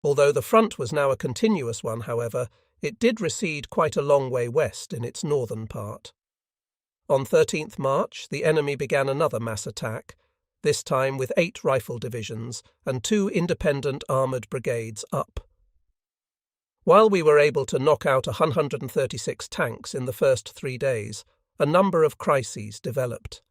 Although the front was now a continuous one, however, it did recede quite a long way west in its northern part. On 13th March, the enemy began another mass attack, this time with 8 rifle divisions and 2 independent armoured brigades up. While we were able to knock out 136 tanks in the first 3 days, a number of crises developed.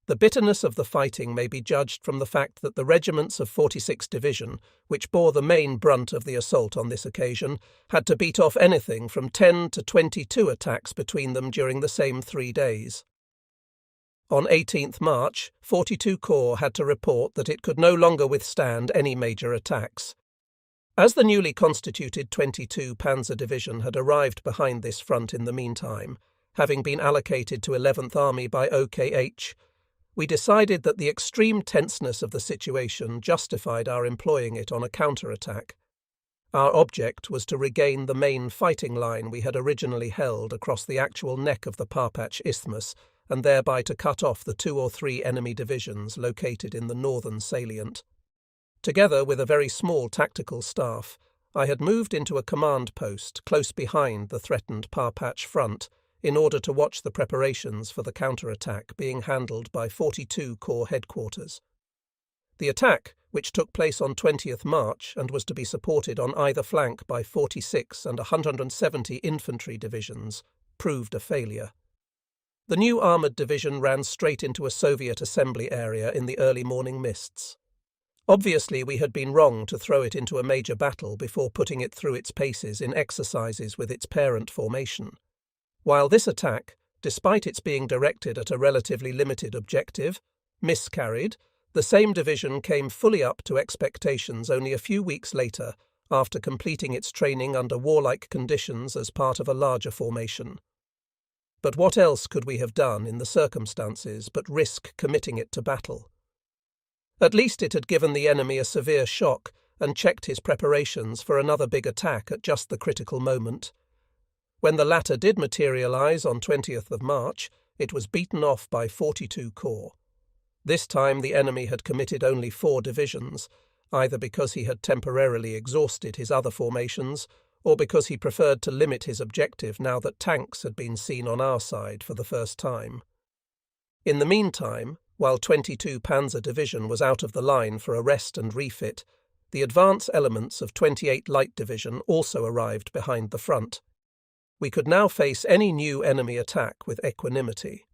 The bitterness of the fighting may be judged from the fact that the regiments of 46th Division, which bore the main brunt of the assault on this occasion, had to beat off anything from 10 to 22 attacks between them during the same 3 days. On 18th March, 42 Corps had to report that it could no longer withstand any major attacks. As the newly constituted 22 Panzer Division had arrived behind this front in the meantime, having been allocated to 11th Army by OKH, we decided that the extreme tenseness of the situation justified our employing it on a counterattack. Our object was to regain the main fighting line we had originally held across the actual neck of the Parpach Isthmus, and thereby to cut off the 2 or 3 enemy divisions located in the northern salient. Together with a very small tactical staff, I had moved into a command post close behind the threatened Parpach front, in order to watch the preparations for the counterattack being handled by 42 Corps headquarters. The attack, which took place on 20th March and was to be supported on either flank by 46 and 170 infantry divisions, proved a failure. The new armoured division ran straight into a Soviet assembly area in the early morning mists. Obviously, we had been wrong to throw it into a major battle before putting it through its paces in exercises with its parent formation. While this attack, despite its being directed at a relatively limited objective, miscarried, the same division came fully up to expectations only a few weeks later, after completing its training under warlike conditions as part of a larger formation. But what else could we have done in the circumstances but risk committing it to battle? At least it had given the enemy a severe shock and checked his preparations for another big attack at just the critical moment. When the latter did materialize on 20th of March, it was beaten off by 42 Corps. This time the enemy had committed only 4 divisions, either because he had temporarily exhausted his other formations, or because he preferred to limit his objective now that tanks had been seen on our side for the first time. In the meantime, while 22 Panzer Division was out of the line for a rest and refit, the advance elements of 28 Light Division also arrived behind the front. We could now face any new enemy attack with equanimity.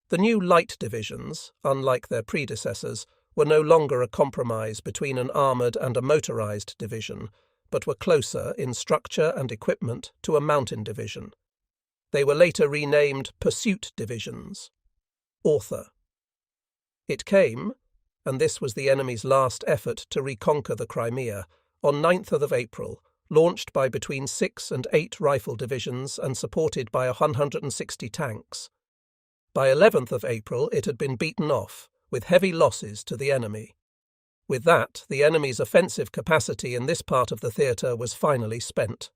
The new light divisions, unlike their predecessors, were no longer a compromise between an armoured and a motorised division, but were closer in structure and equipment to a mountain division. They were later renamed Pursuit Divisions. Author. It came, and this was the enemy's last effort to reconquer the Crimea, on 9th of April, launched by between 6 and 8 rifle divisions and supported by 160 tanks. By 11th of April it had been beaten off, with heavy losses to the enemy. With that, the enemy's offensive capacity in this part of the theatre was finally spent.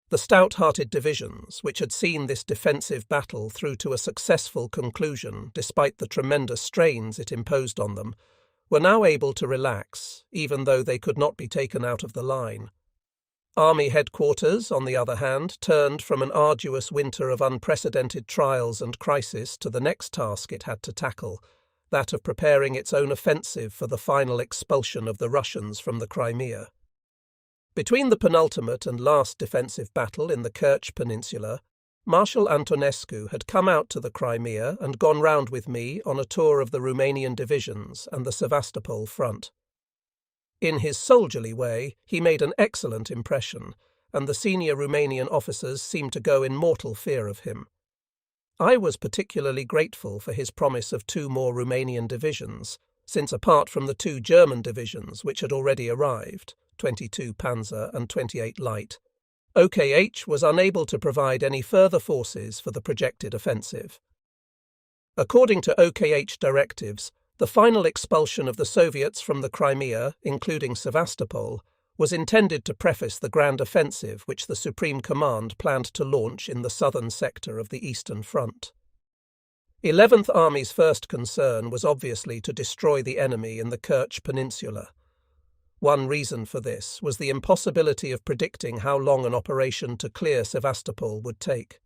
The stout-hearted divisions, which had seen this defensive battle through to a successful conclusion despite the tremendous strains it imposed on them, were now able to relax, even though they could not be taken out of the line. Army headquarters, on the other hand, turned from an arduous winter of unprecedented trials and crisis to the next task it had to tackle, that of preparing its own offensive for the final expulsion of the Russians from the Crimea. Between the penultimate and last defensive battle in the Kerch Peninsula, Marshal Antonescu had come out to the Crimea and gone round with me on a tour of the Romanian divisions and the Sevastopol front. In his soldierly way, he made an excellent impression, and the senior Romanian officers seemed to go in mortal fear of him. I was particularly grateful for his promise of 2 more Romanian divisions, since apart from the 2 German divisions which had already arrived, 22 Panzer and 28 Light, OKH was unable to provide any further forces for the projected offensive. According to OKH directives, the final expulsion of the Soviets from the Crimea, including Sevastopol, was intended to preface the grand offensive which the Supreme Command planned to launch in the southern sector of the Eastern Front. 11th Army's first concern was obviously to destroy the enemy in the Kerch Peninsula. One reason for this was the impossibility of predicting how long an operation to clear Sevastopol would take.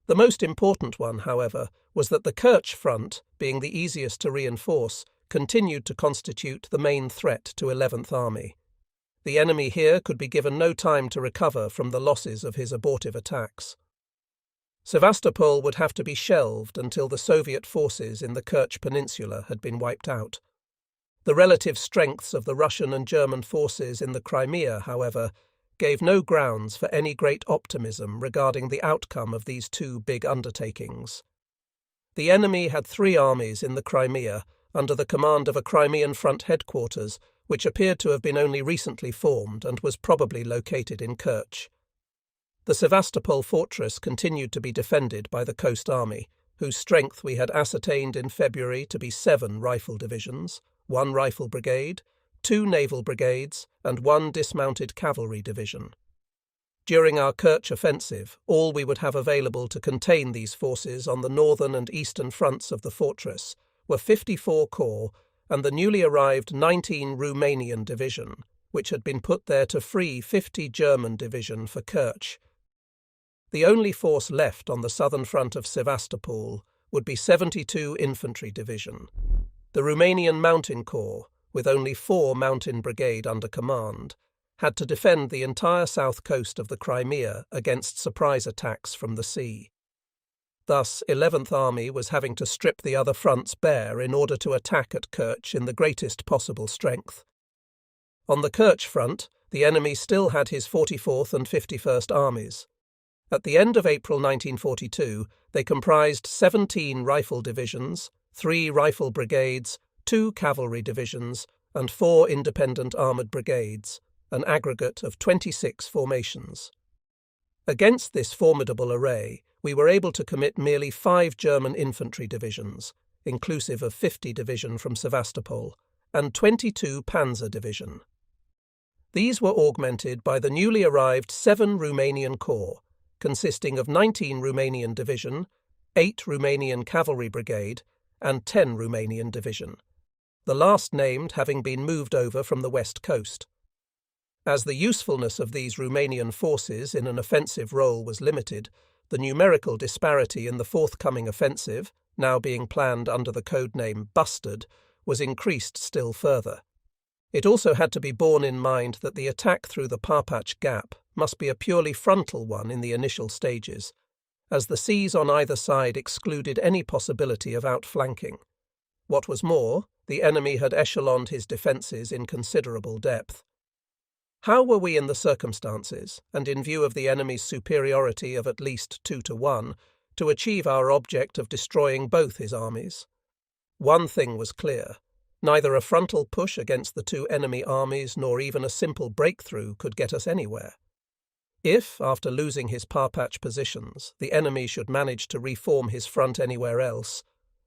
The most important one, however, was that the Kerch front, being the easiest to reinforce, continued to constitute the main threat to 11th Army. The enemy here could be given no time to recover from the losses of his abortive attacks. Sevastopol would have to be shelved until the Soviet forces in the Kerch Peninsula had been wiped out. The relative strengths of the Russian and German forces in the Crimea, however, gave no grounds for any great optimism regarding the outcome of these two big undertakings. The enemy had 3 armies in the Crimea under the command of a Crimean Front headquarters, which appeared to have been only recently formed and was probably located in Kerch. The Sevastopol fortress continued to be defended by the Coast Army, whose strength we had ascertained in February to be 7 rifle divisions, 1 rifle brigade, 2 naval brigades, and 1 dismounted cavalry division. During our Kerch offensive, all we would have available to contain these forces on the northern and eastern fronts of the fortress were 54 corps and the newly arrived 19 Romanian Division, which had been put there to free 50 German Division for Kerch. The only force left on the southern front of Sevastopol would be 72 Infantry Division. The Romanian Mountain Corps, with only 4 Mountain Brigade under command, had to defend the entire south coast of the Crimea against surprise attacks from the sea. Thus, 11th Army was having to strip the other fronts bare in order to attack at Kerch in the greatest possible strength. On the Kerch front, the enemy still had his 44th and 51st Armies. At the end of April 1942, they comprised 17 rifle divisions, 3 rifle brigades, 2 cavalry divisions, and 4 independent armoured brigades, an aggregate of 26 formations. Against this formidable array, we were able to commit merely 5 German infantry divisions, inclusive of 50 division from Sevastopol, and 22 Panzer division. These were augmented by the newly arrived 7 Romanian corps, consisting of 19 Romanian division, 8 Romanian cavalry brigade, and 10 Romanian division, the last named having been moved over from the west coast. As the usefulness of these Romanian forces in an offensive role was limited, the numerical disparity in the forthcoming offensive, now being planned under the codename Bustard, was increased still further. It also had to be borne in mind that the attack through the Parpach Gap must be a purely frontal one in the initial stages, as the seas on either side excluded any possibility of outflanking. What was more, the enemy had echeloned his defences in considerable depth. How were we in the circumstances, and in view of the enemy's superiority of at least 2-1, to achieve our object of destroying both his armies? One thing was clear. Neither a frontal push against the 2 enemy armies nor even a simple breakthrough could get us anywhere. If, after losing his Parpach positions, the enemy should manage to reform his front anywhere else,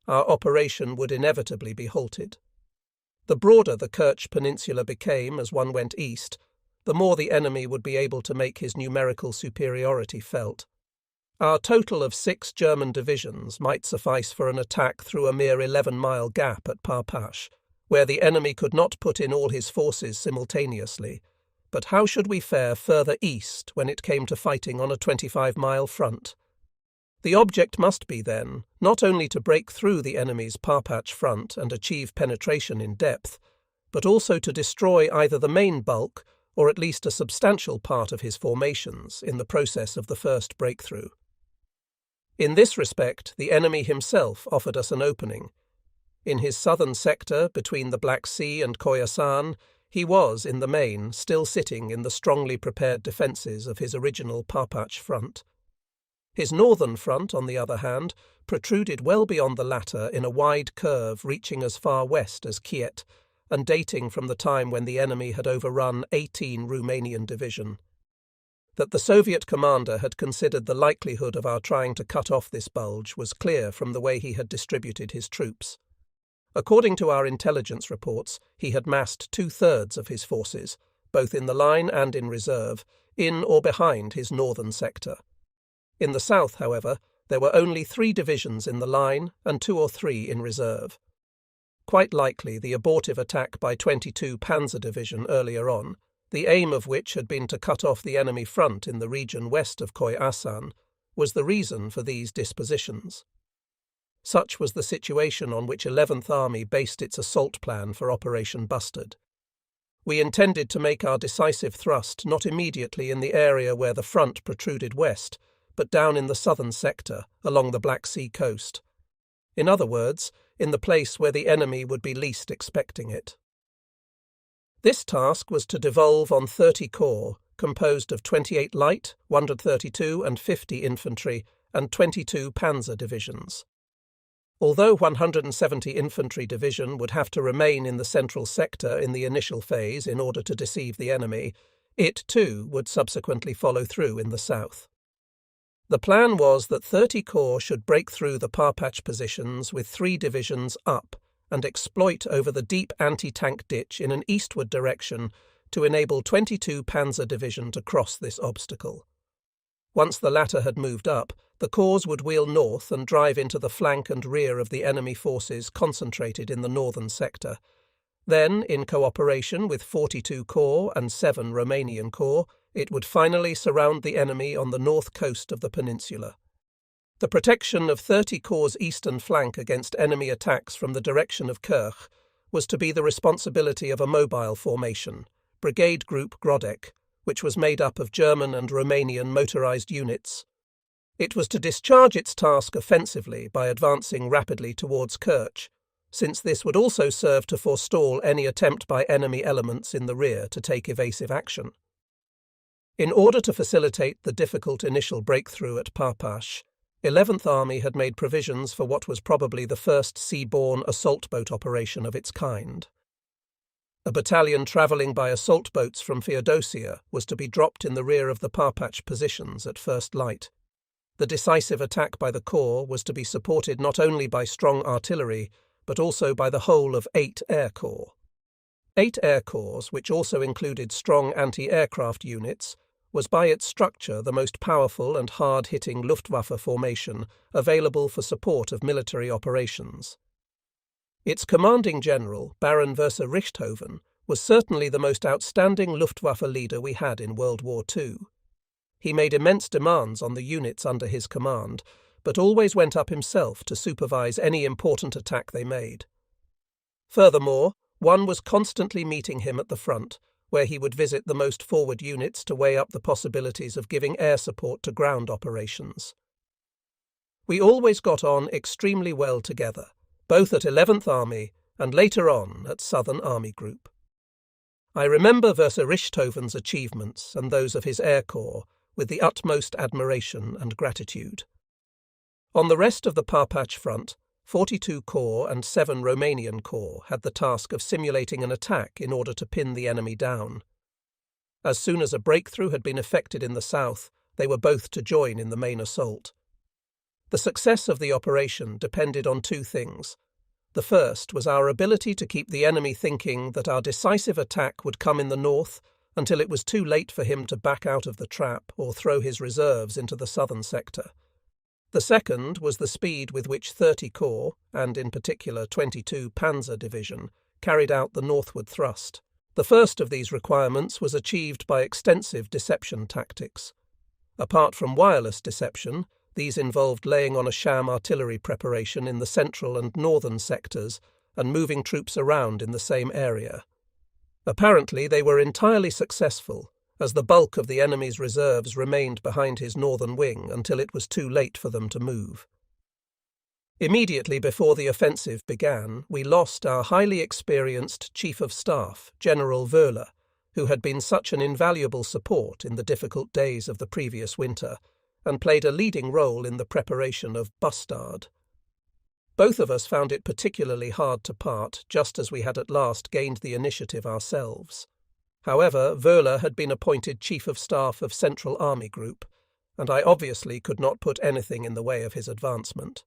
our operation would inevitably be halted. The broader the Kerch Peninsula became as one went east, the more the enemy would be able to make his numerical superiority felt. Our total of 6 German divisions might suffice for an attack through a mere 11-mile gap at Parpach, where the enemy could not put in all his forces simultaneously. But how should we fare further east when it came to fighting on a 25-mile front? The object must be, then, not only to break through the enemy's Parpach front and achieve penetration in depth, but also to destroy either the main bulk or at least a substantial part of his formations in the process of the first breakthrough. In this respect, the enemy himself offered us an opening. In his southern sector, between the Black Sea and Khorasan, he was, in the main, still sitting in the strongly prepared defences of his original Parpach front. His northern front, on the other hand, protruded well beyond the latter in a wide curve reaching as far west as Kiev, and dating from the time when the enemy had overrun 18 Romanian division. That the Soviet commander had considered the likelihood of our trying to cut off this bulge was clear from the way he had distributed his troops. According to our intelligence reports, he had massed 2/3 of his forces, both in the line and in reserve, in or behind his northern sector. In the south, however, there were only 3 divisions in the line and 2 or 3 in reserve. quite likely the abortive attack by 22 Panzer Division earlier on, the aim of which had been to cut off the enemy front in the region west of Khoi Asan, was the reason for these dispositions. Such was the situation on which 11th Army based its assault plan for Operation Bustard. We intended to make our decisive thrust not immediately in the area where the front protruded west, but down in the southern sector, along the Black Sea coast. In other words, in the place where the enemy would be least expecting it. This task was to devolve on 30 corps, composed of 28 light, 132 and 50 infantry, and 22 panzer divisions. Although 170 Infantry Division would have to remain in the central sector in the initial phase in order to deceive the enemy, it too would subsequently follow through in the south. The plan was that 30 corps should break through the Parpach positions with 3 divisions up and exploit over the deep anti-tank ditch in an eastward direction to enable 22 Panzer Division to cross this obstacle. Once the latter had moved up, the corps would wheel north and drive into the flank and rear of the enemy forces concentrated in the northern sector. Then, in cooperation with 42 Corps and 7 Romanian Corps, it would finally surround the enemy on the north coast of the peninsula. The protection of 30 Corps' eastern flank against enemy attacks from the direction of Kirch was to be the responsibility of a mobile formation, Brigade Group Grodek, which was made up of German and Romanian motorized units. It was to discharge its task offensively by advancing rapidly towards Kirch, since this would also serve to forestall any attempt by enemy elements in the rear to take evasive action. In order to facilitate the difficult initial breakthrough at Parpach, 11th Army had made provisions for what was probably the first sea-borne assault boat operation of its kind. A battalion travelling by assault boats from Feodosia was to be dropped in the rear of the Parpach positions at first light. The decisive attack by the Corps was to be supported not only by strong artillery, but also by the whole of 8 air corps. 8 air corps, which also included strong anti-aircraft units, was by its structure the most powerful and hard-hitting Luftwaffe formation available for support of military operations. Its commanding general, Baron Verser Richthofen, was certainly the most outstanding Luftwaffe leader we had in World War II. He made immense demands on the units under his command, but always went up himself to supervise any important attack they made. Furthermore, one was constantly meeting him at the front, where he would visit the most forward units to weigh up the possibilities of giving air support to ground operations. We always got on extremely well together, both at 11th Army and later on at Southern Army Group. I remember Verser Richthofen's achievements and those of his Air Corps with the utmost admiration and gratitude. On the rest of the Parpach front, 42 Corps and 7 Romanian Corps had the task of simulating an attack in order to pin the enemy down. As soon as a breakthrough had been effected in the south, they were both to join in the main assault. The success of the operation depended on 2 things. The first was our ability to keep the enemy thinking that our decisive attack would come in the north until it was too late for him to back out of the trap or throw his reserves into the southern sector. The second was the speed with which 30 Corps, and in particular 22 Panzer Division, carried out the northward thrust. The first of these requirements was achieved by extensive deception tactics. Apart from wireless deception, these involved laying on a sham artillery preparation in the central and northern sectors and moving troops around in the same area. Apparently they were entirely successful, as the bulk of the enemy's reserves remained behind his northern wing until it was too late for them to move. Immediately before the offensive began, we lost our highly experienced Chief of Staff, General Wöhler, who had been such an invaluable support in the difficult days of the previous winter, and played a leading role in the preparation of Bustard. Both of us found it particularly hard to part, just as we had at last gained the initiative ourselves. However, Wöhler had been appointed Chief of Staff of Central Army Group, and I obviously could not put anything in the way of his advancement.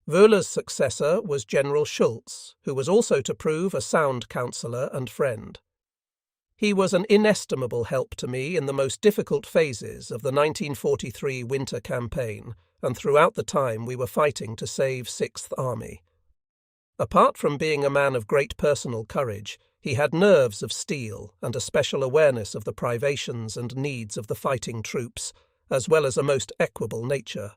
Wöhler's successor was General Schulz, who was also to prove a sound counsellor and friend. He was an inestimable help to me in the most difficult phases of the 1943 winter campaign and throughout the time we were fighting to save 6th Army. Apart from being a man of great personal courage, he had nerves of steel and a special awareness of the privations and needs of the fighting troops, as well as a most equable nature.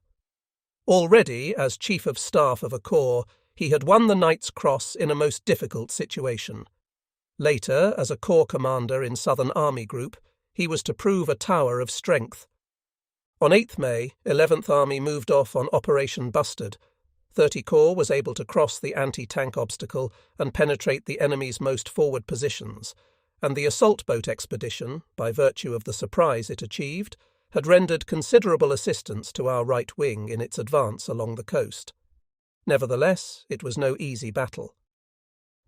Already, as Chief of Staff of a corps, he had won the Knight's Cross in a most difficult situation. Later, as a corps commander in Southern Army Group, he was to prove a tower of strength. On 8th May, 11th Army moved off on Operation Bustard. 30 Corps was able to cross the anti-tank obstacle and penetrate the enemy's most forward positions, and the assault boat expedition, by virtue of the surprise it achieved, had rendered considerable assistance to our right wing in its advance along the coast. Nevertheless, it was no easy battle.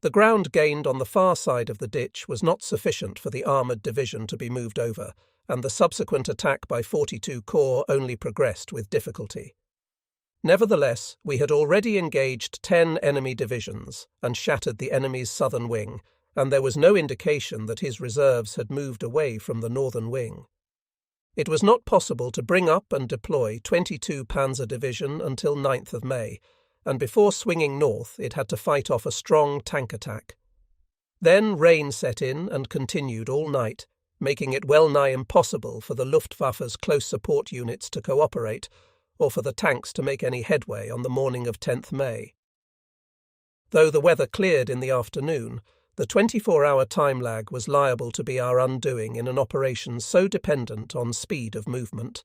The ground gained on the far side of the ditch was not sufficient for the armoured division to be moved over, and the subsequent attack by 42 Corps only progressed with difficulty. Nevertheless, we had already engaged 10 enemy divisions and shattered the enemy's southern wing, and there was no indication that his reserves had moved away from the northern wing. It was not possible to bring up and deploy 22 Panzer Division until 9th of May, and before swinging north it had to fight off a strong tank attack. Then rain set in and continued all night, making it well nigh impossible for the Luftwaffe's close support units to cooperate, or for the tanks to make any headway on the morning of 10th May. Though the weather cleared in the afternoon, the 24-hour time lag was liable to be our undoing in an operation so dependent on speed of movement.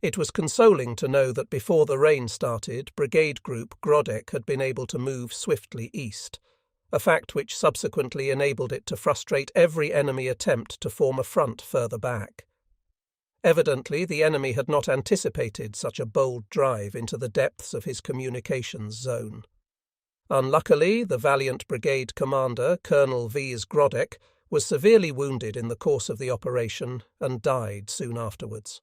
It was consoling to know that before the rain started, Brigade Group Grodek had been able to move swiftly east, a fact which subsequently enabled it to frustrate every enemy attempt to form a front further back. Evidently, the enemy had not anticipated such a bold drive into the depths of his communications zone. Unluckily, the valiant brigade commander, Colonel V's Grodek, was severely wounded in the course of the operation and died soon afterwards.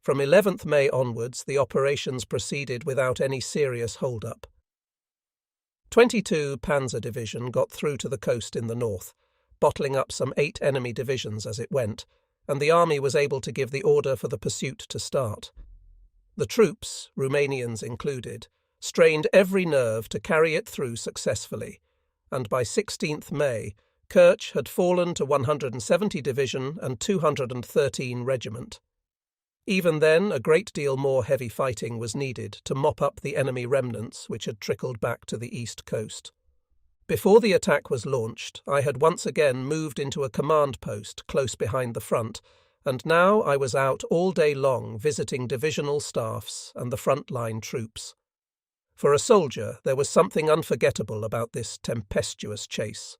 From 11th May onwards, the operations proceeded without any serious hold-up. 22 Panzer Division got through to the coast in the north, bottling up some 8 enemy divisions as it went, and the army was able to give the order for the pursuit to start. The troops, Romanians included, strained every nerve to carry it through successfully, and by 16th May, Kerch had fallen to 170 Division and 213 Regiment. Even then, a great deal more heavy fighting was needed to mop up the enemy remnants which had trickled back to the east coast. Before the attack was launched, I had once again moved into a command post close behind the front, and now I was out all day long visiting divisional staffs and the front-line troops. For a soldier, there was something unforgettable about this tempestuous chase.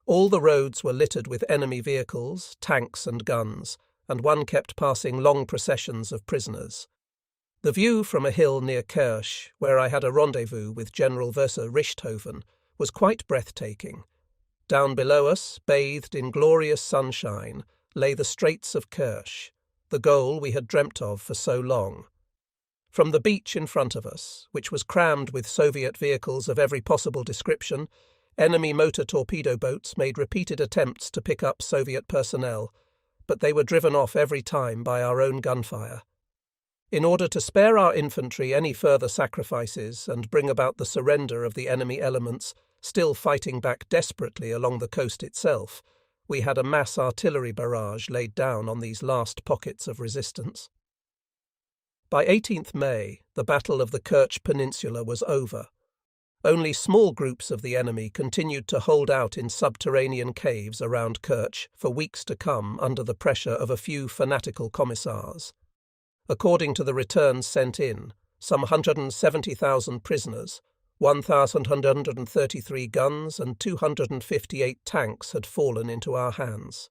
All the roads were littered with enemy vehicles, tanks and guns, and one kept passing long processions of prisoners. The view from a hill near Kerch, where I had a rendezvous with General Verser Richthofen, was quite breathtaking. Down below us, bathed in glorious sunshine, lay the Straits of Kerch, the goal we had dreamt of for so long. From the beach in front of us, which was crammed with Soviet vehicles of every possible description, enemy motor torpedo boats made repeated attempts to pick up Soviet personnel, but they were driven off every time by our own gunfire. In order to spare our infantry any further sacrifices and bring about the surrender of the enemy elements still fighting back desperately along the coast itself, we had a mass artillery barrage laid down on these last pockets of resistance. By 18th May, the Battle of the Kerch Peninsula was over. Only small groups of the enemy continued to hold out in subterranean caves around Kerch for weeks to come under the pressure of a few fanatical commissars. According to the returns sent in, some 170,000 prisoners, 1,133 guns and 258 tanks had fallen into our hands.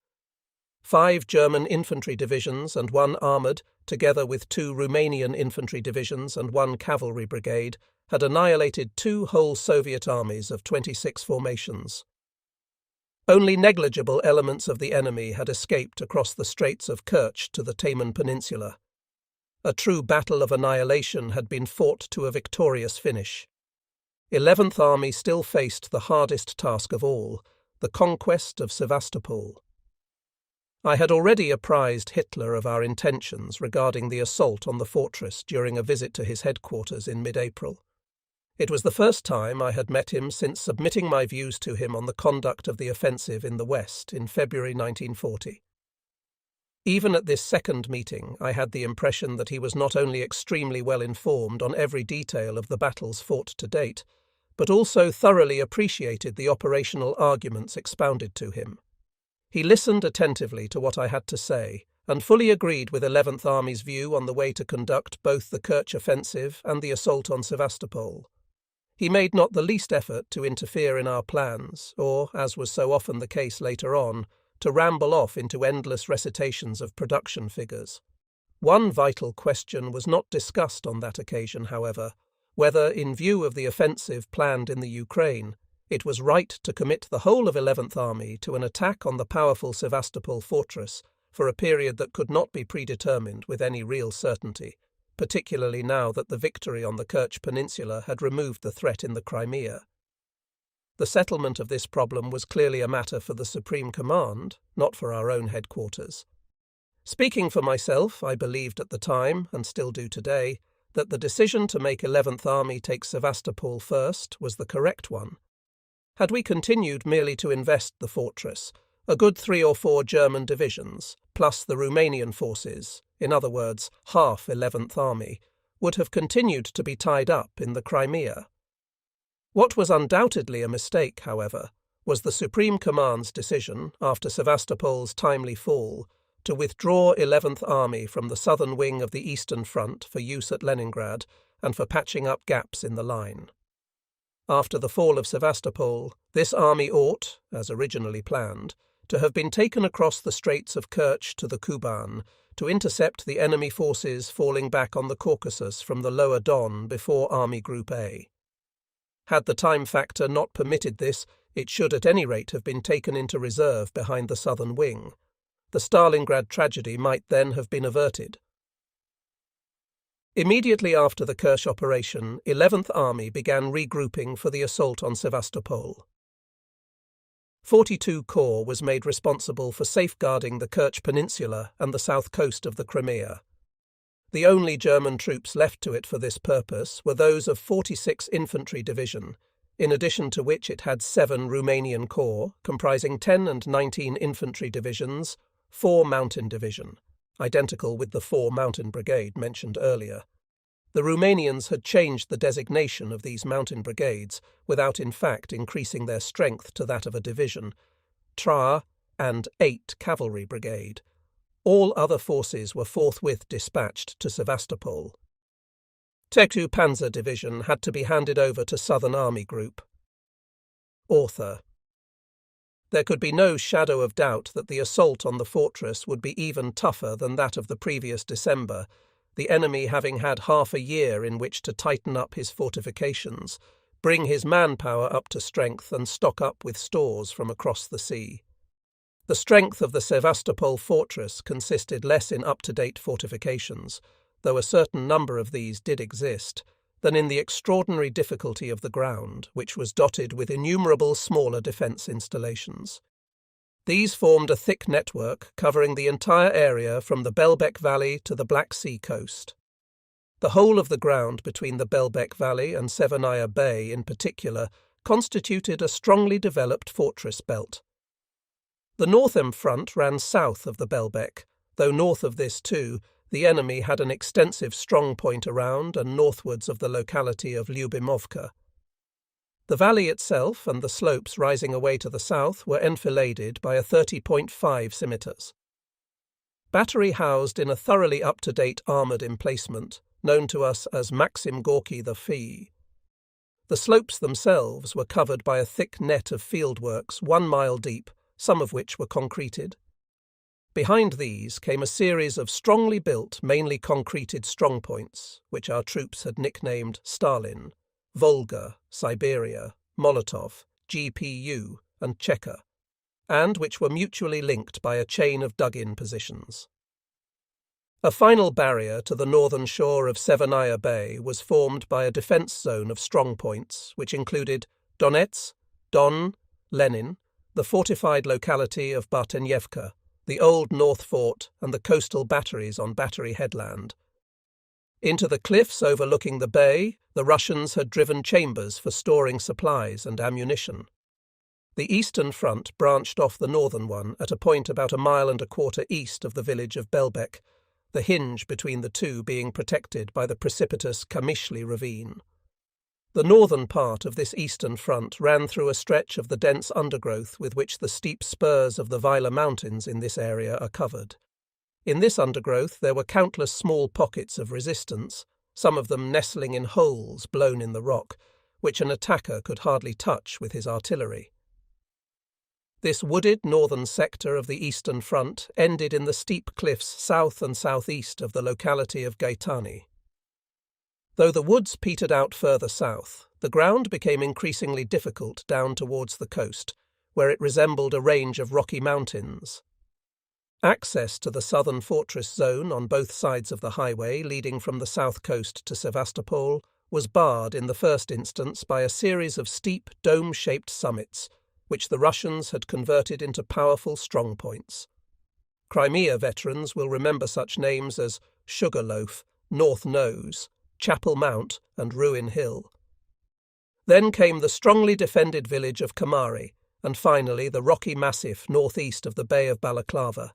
5 German infantry divisions and 1 armoured, together with 2 Romanian infantry divisions and 1 cavalry brigade, had annihilated 2 whole Soviet armies of 26 formations. Only negligible elements of the enemy had escaped across the Straits of Kerch to the Taman Peninsula. A true battle of annihilation had been fought to a victorious finish. 11th Army still faced the hardest task of all, the conquest of Sevastopol. I had already apprised Hitler of our intentions regarding the assault on the fortress during a visit to his headquarters in mid-April. It was the first time I had met him since submitting my views to him on the conduct of the offensive in the West in February 1940. Even at this second meeting, I had the impression that he was not only extremely well informed on every detail of the battles fought to date, but also thoroughly appreciated the operational arguments expounded to him. He listened attentively to what I had to say, and fully agreed with 11th Army's view on the way to conduct both the Kerch offensive and the assault on Sevastopol. He made not the least effort to interfere in our plans, or, as was so often the case later on, to ramble off into endless recitations of production figures. One vital question was not discussed on that occasion, however, whether, in view of the offensive planned in the Ukraine, it was right to commit the whole of 11th Army to an attack on the powerful Sevastopol fortress for a period that could not be predetermined with any real certainty, particularly now that the victory on the Kerch Peninsula had removed the threat in the Crimea. The settlement of this problem was clearly a matter for the Supreme Command, not for our own headquarters. Speaking for myself, I believed at the time, and still do today, that the decision to make 11th Army take Sevastopol first was the correct one. Had we continued merely to invest the fortress, a good 3 or 4 German divisions, plus the Romanian forces, in other words, half 11th Army, would have continued to be tied up in the Crimea. What was undoubtedly a mistake, however, was the Supreme Command's decision, after Sevastopol's timely fall, to withdraw 11th Army from the southern wing of the Eastern Front for use at Stalingrad and for patching up gaps in the line. After the fall of Sevastopol, this army ought, as originally planned, to have been taken across the Straits of Kerch to the Kuban to intercept the enemy forces falling back on the Caucasus from the lower Don before Army Group A. Had the time factor not permitted this, it should at any rate have been taken into reserve behind the southern wing. The Stalingrad tragedy might then have been averted. Immediately after the Kerch operation, 11th Army began regrouping for the assault on Sevastopol. 42 Corps was made responsible for safeguarding the Kerch Peninsula and the south coast of the Crimea. The only German troops left to it for this purpose were those of 46 Infantry Division, in addition to which it had 7 Romanian Corps, comprising 10 and 19 Infantry Divisions, 4 Mountain Division, identical with the 4 Mountain Brigade mentioned earlier. The Romanians had changed the designation of these mountain brigades without in fact increasing their strength to that of a division, TRA and 8 Cavalry Brigade. All other forces were forthwith dispatched to Sevastopol. Teku Panzer Division had to be handed over to Southern Army Group. Author. There could be no shadow of doubt that the assault on the fortress would be even tougher than that of the previous December, the enemy having had half a year in which to tighten up his fortifications, bring his manpower up to strength and stock up with stores from across the sea. The strength of the Sevastopol fortress consisted less in up-to-date fortifications, though a certain number of these did exist, than in the extraordinary difficulty of the ground, which was dotted with innumerable smaller defence installations. These formed a thick network covering the entire area from the Belbek Valley to the Black Sea coast. The whole of the ground between the Belbek Valley and Severnaya Bay in particular constituted a strongly developed fortress belt. The Northern front ran south of the Belbek, though north of this too, the enemy had an extensive strong point around and northwards of the locality of Lyubimovka. The valley itself and the slopes rising away to the south were enfiladed by a 30.5 scimitars. Battery housed in a thoroughly up-to-date armoured emplacement, known to us as Maxim Gorky the Fee. The slopes themselves were covered by a thick net of fieldworks 1 mile deep, some of which were concreted. Behind these came a series of strongly built, mainly concreted strongpoints, which our troops had nicknamed Stalin, Volga, Siberia, Molotov, GPU, and Cheka, and which were mutually linked by a chain of dug-in positions. A final barrier to the northern shore of Severnaya Bay was formed by a defence zone of strongpoints, which included Donets, Don, Lenin, the fortified locality of Bartenyevka, the old North Fort, and the coastal batteries on Battery Headland. Into the cliffs overlooking the bay, the Russians had driven chambers for storing supplies and ammunition. The eastern front branched off the northern one at a point about 1.25 miles east of the village of Belbek, the hinge between the two being protected by the precipitous Kamishli ravine. The northern part of this eastern front ran through a stretch of the dense undergrowth with which the steep spurs of the Vila Mountains in this area are covered. In this undergrowth there were countless small pockets of resistance, some of them nestling in holes blown in the rock, which an attacker could hardly touch with his artillery. This wooded northern sector of the eastern front ended in the steep cliffs south and southeast of the locality of Gaetani. Though the woods petered out further south, the ground became increasingly difficult down towards the coast, where it resembled a range of rocky mountains. Access to the southern fortress zone on both sides of the highway leading from the south coast to Sevastopol was barred in the first instance by a series of steep, dome-shaped summits, which the Russians had converted into powerful strongpoints. Crimea veterans will remember such names as Sugarloaf, North Nose, Chapel Mount, and Ruin Hill. Then came the strongly defended village of Kamari, and finally the rocky massif northeast of the Bay of Balaclava.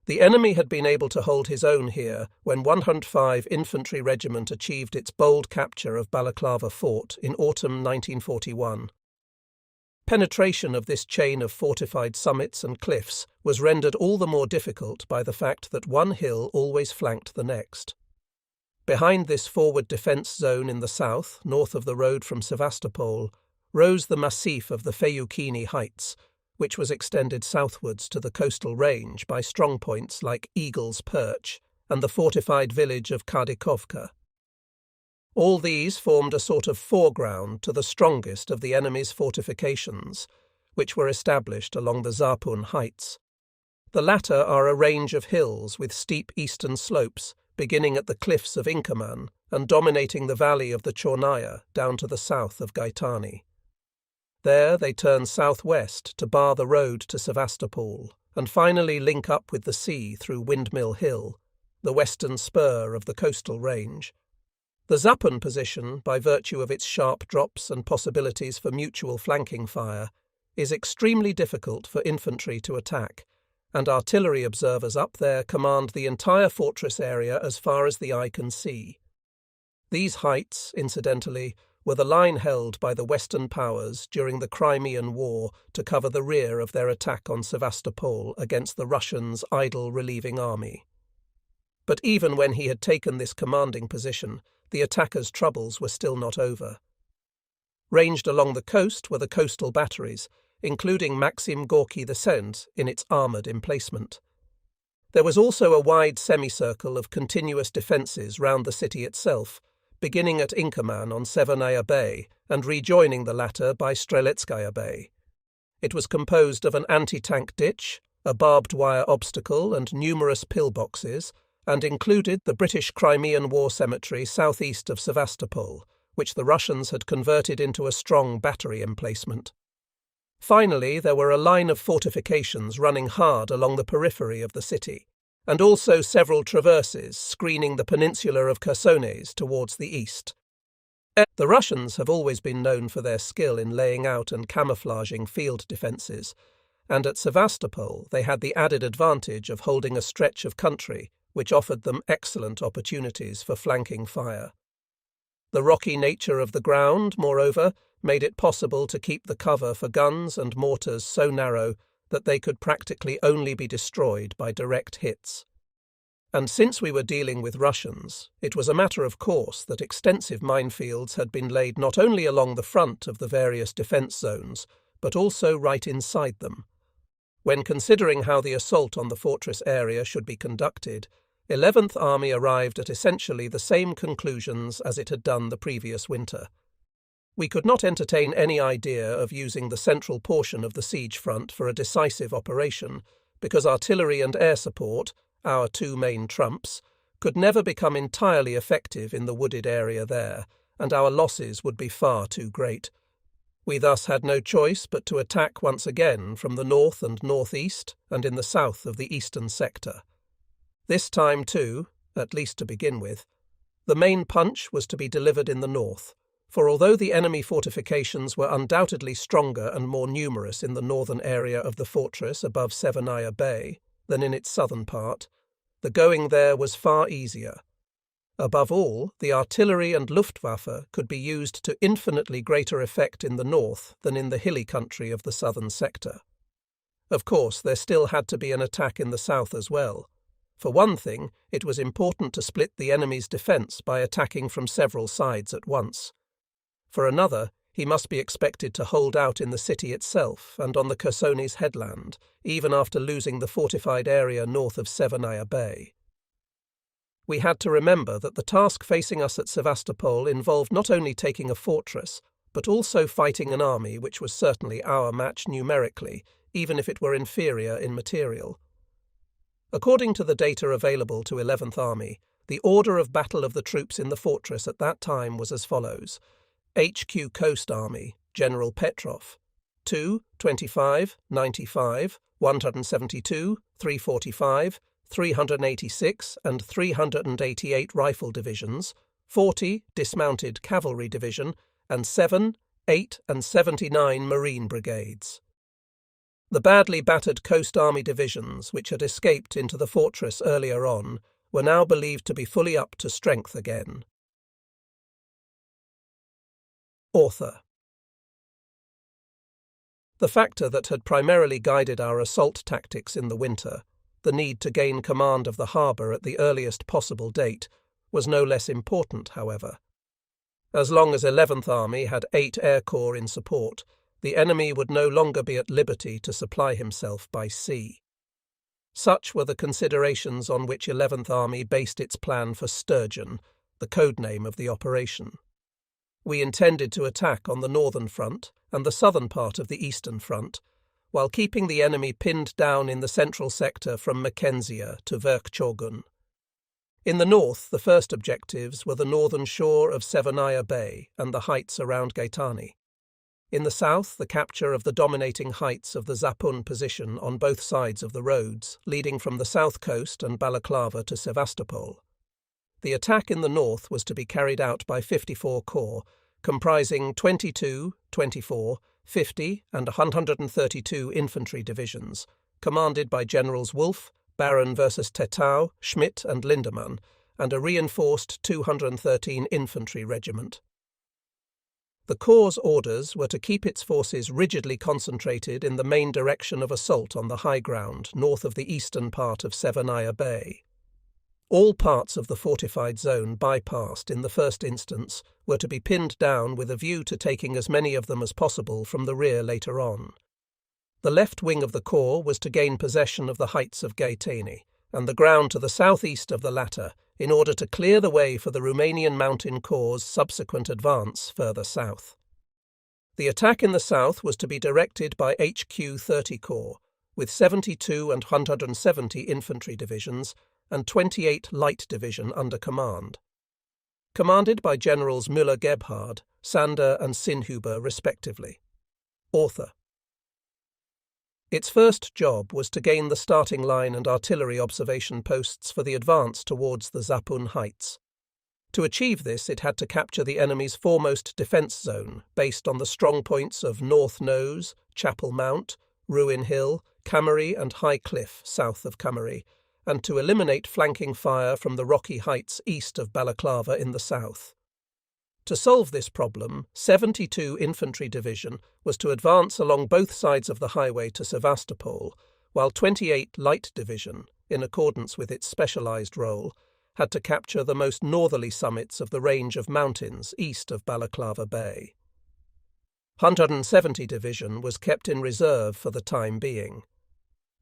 The enemy had been able to hold his own here when 105 Infantry Regiment achieved its bold capture of Balaclava Fort in autumn 1941. Penetration of this chain of fortified summits and cliffs was rendered all the more difficult by the fact that one hill always flanked the next. Behind this forward defence zone in the south, north of the road from Sevastopol, rose the massif of the Feyukini Heights, which was extended southwards to the coastal range by strongpoints like Eagle's Perch and the fortified village of Kardikovka. All these formed a sort of foreground to the strongest of the enemy's fortifications, which were established along the Zarpun Heights. The latter are a range of hills with steep eastern slopes, beginning at the cliffs of Inkerman and dominating the valley of the Chornaya down to the south of Gaetani. There they turn southwest to bar the road to Sevastopol and finally link up with the sea through Windmill Hill, the western spur of the coastal range. The Zapun position, by virtue of its sharp drops and possibilities for mutual flanking fire, is extremely difficult for infantry to attack, and artillery observers up there command the entire fortress area as far as the eye can see. These heights, incidentally, were the line held by the Western powers during the Crimean War to cover the rear of their attack on Sevastopol against the Russians' idle relieving army. But even when he had taken this commanding position, the attacker's troubles were still not over. Ranged along the coast were the coastal batteries, including Maxim Gorky II in its armoured emplacement. There was also a wide semicircle of continuous defences round the city itself, beginning at Inkerman on Severnaya Bay and rejoining the latter by Streletskaya Bay. It was composed of an anti-tank ditch, a barbed wire obstacle and numerous pillboxes, and included the British Crimean War Cemetery southeast of Sevastopol, which the Russians had converted into a strong battery emplacement. Finally, there were a line of fortifications running hard along the periphery of the city, and also several traverses screening the peninsula of Chersones towards the east. The Russians have always been known for their skill in laying out and camouflaging field defences, and at Sevastopol they had the added advantage of holding a stretch of country which offered them excellent opportunities for flanking fire. The rocky nature of the ground, moreover, made it possible to keep the cover for guns and mortars so narrow that they could practically only be destroyed by direct hits. And since we were dealing with Russians, it was a matter of course that extensive minefields had been laid not only along the front of the various defence zones, but also right inside them. When considering how the assault on the fortress area should be conducted, 11th Army arrived at essentially the same conclusions as it had done the previous winter. We could not entertain any idea of using the central portion of the siege front for a decisive operation, because artillery and air support, our two main trumps, could never become entirely effective in the wooded area there, and our losses would be far too great. We thus had no choice but to attack once again from the north and northeast and in the south of the eastern sector. This time, too, at least to begin with, The main punch was to be delivered in the north, for although the enemy fortifications were undoubtedly stronger and more numerous in the northern area of the fortress above Severnaya Bay than in its southern part, the going there was far easier. Above all, the artillery and Luftwaffe could be used to infinitely greater effect in the north than in the hilly country of the southern sector. Of course, there still had to be an attack in the south as well. For one thing, it was important to split the enemy's defence by attacking from several sides at once. For another, he must be expected to hold out in the city itself and on the Chersonis headland, even after losing the fortified area north of Severnaya Bay. We had to remember that the task facing us at Sevastopol involved not only taking a fortress, but also fighting an army which was certainly our match numerically, even if it were inferior in material. According to the data available to 11th Army, the order of battle of the troops in the fortress at that time was as follows: HQ Coast Army, General Petrov, 2, 25, 95, 172, 345, 386 and 388 Rifle Divisions, 40 Dismounted Cavalry Division, and 7, 8 and 79 Marine Brigades. The badly battered Coast Army divisions, which had escaped into the fortress earlier on, were now believed to be fully up to strength again. Author. The factor that had primarily guided our assault tactics in the winter, the need to gain command of the harbour at the earliest possible date, was no less important, however. As long as 11th Army had 8 air corps in support, the enemy would no longer be at liberty to supply himself by sea. Such were the considerations on which 11th Army based its plan for Sturgeon, the code name of the operation. We intended to attack on the northern front and the southern part of the eastern front, while keeping the enemy pinned down in the central sector from Mackenzia to Verkchogun. In the north, the first objectives were the northern shore of Severnaya Bay and the heights around Gaetani. In the south, the capture of the dominating heights of the Zapun position on both sides of the roads, leading from the south coast and Balaclava to Sevastopol. The attack in the north was to be carried out by 54 Corps, comprising 22, 24, 50 and 132 infantry divisions, commanded by Generals Wolfe, Baron versus Tetau, Schmidt and Lindemann, and a reinforced 213 infantry regiment. The Corps' orders were to keep its forces rigidly concentrated in the main direction of assault on the high ground north of the eastern part of Severnaya Bay. All parts of the fortified zone bypassed in the first instance were to be pinned down with a view to taking as many of them as possible from the rear later on. The left wing of the corps was to gain possession of the heights of Gaetani and the ground to the southeast of the latter in order to clear the way for the Romanian Mountain Corps' subsequent advance further south. The attack in the south was to be directed by HQ 30 Corps, with 72 and 170 infantry divisions and 28 Light Division under command. Commanded by Generals Müller-Gebhard, Sander and Sinhuber respectively. Author. Its first job was to gain the starting line and artillery observation posts for the advance towards the Zapun Heights. To achieve this, it had to capture the enemy's foremost defence zone, based on the strong points of North Nose, Chapel Mount, Ruin Hill, Cammery and High Cliff south of Cammery, and to eliminate flanking fire from the rocky heights east of Balaclava in the south. To solve this problem, 72 Infantry Division was to advance along both sides of the highway to Sevastopol, while 28 Light Division, in accordance with its specialised role, had to capture the most northerly summits of the range of mountains east of Balaclava Bay. 170 Division was kept in reserve for the time being.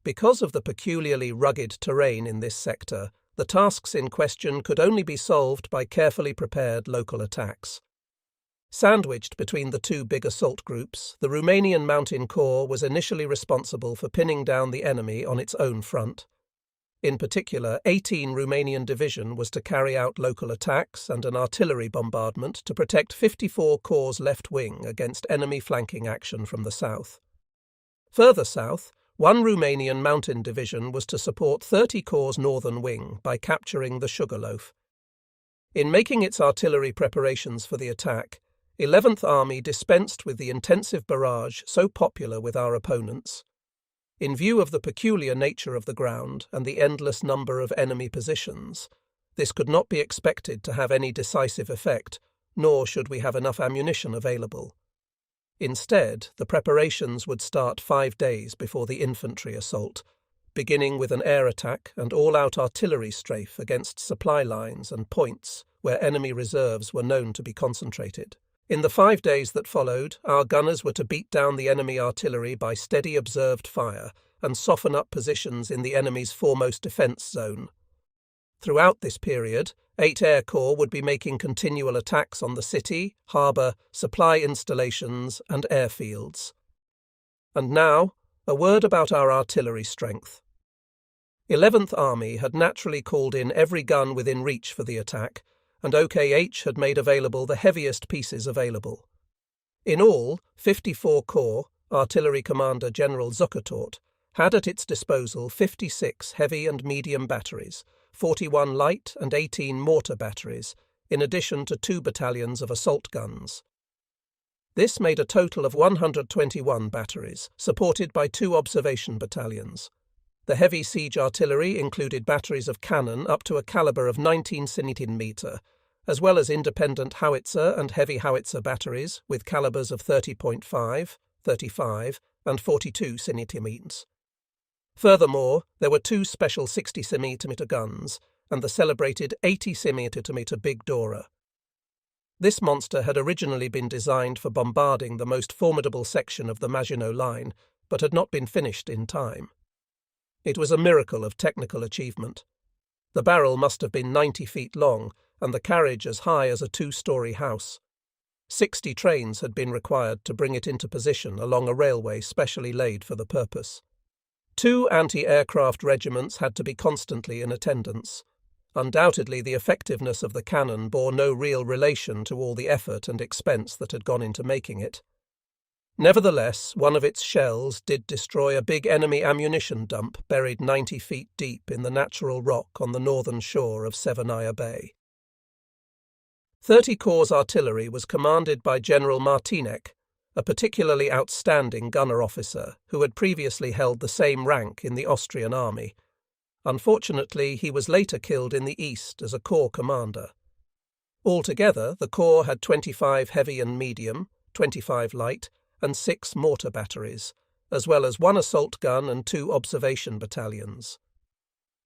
Because of the peculiarly rugged terrain in this sector, the tasks in question could only be solved by carefully prepared local attacks. Sandwiched between the two big assault groups, the Romanian Mountain Corps was initially responsible for pinning down the enemy on its own front. In particular, 18 Romanian Division was to carry out local attacks and an artillery bombardment to protect 54 Corps' left wing against enemy flanking action from the south. Further south, one Romanian Mountain Division was to support 30 Corps' northern wing by capturing the Sugarloaf. In making its artillery preparations for the attack, 11th Army dispensed with the intensive barrage so popular with our opponents. In view of the peculiar nature of the ground and the endless number of enemy positions, this could not be expected to have any decisive effect, nor should we have enough ammunition available. Instead, the preparations would start 5 days before the infantry assault, beginning with an air attack and all-out artillery strafe against supply lines and points where enemy reserves were known to be concentrated. In the 5 days that followed, our gunners were to beat down the enemy artillery by steady observed fire and soften up positions in the enemy's foremost defence zone. Throughout this period, 8 Air Corps would be making continual attacks on the city, harbour, supply installations and airfields. And now, a word about our artillery strength. 11th Army had naturally called in every gun within reach for the attack, and OKH had made available the heaviest pieces available. In all, 54 Corps, Artillery Commander General Zukertort, had at its disposal 56 heavy and medium batteries, 41 light and 18 mortar batteries, in addition to 2 battalions of assault guns. This made a total of 121 batteries, supported by 2 observation battalions. The heavy siege artillery included batteries of cannon up to a caliber of 19 cm, as well as independent howitzer and heavy howitzer batteries with calibers of 30.5, 35, and 42 cm. Furthermore, there were 2 special 60 cm guns and the celebrated 80 cm Big Dora. This monster had originally been designed for bombarding the most formidable section of the Maginot Line, but had not been finished in time. It was a miracle of technical achievement. The barrel must have been 90 feet long, and the carriage as high as a 2-story house. 60 trains had been required to bring it into position along a railway specially laid for the purpose. 2 anti-aircraft regiments had to be constantly in attendance. Undoubtedly, the effectiveness of the cannon bore no real relation to all the effort and expense that had gone into making it. Nevertheless, one of its shells did destroy a big enemy ammunition dump buried 90 feet deep in the natural rock on the northern shore of Severnaya Bay. 30 Corps' artillery was commanded by General Martinek, a particularly outstanding gunner officer who had previously held the same rank in the Austrian army. Unfortunately, he was later killed in the east as a corps commander. Altogether, the corps had 25 heavy and medium, 25 light, and 6 mortar batteries, as well as 1 assault gun and 2 observation battalions.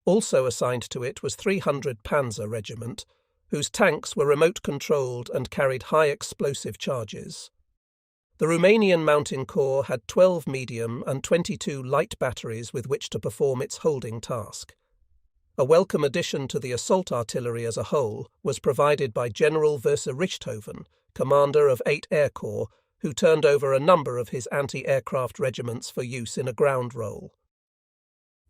Also assigned to it was 300 Panzer Regiment, whose tanks were remote-controlled and carried high explosive charges. The Romanian Mountain Corps had 12 medium and 22 light batteries with which to perform its holding task. A welcome addition to the assault artillery as a whole was provided by General Verse Richthofen, commander of 8 Air Corps, who turned over a number of his anti-aircraft regiments for use in a ground role.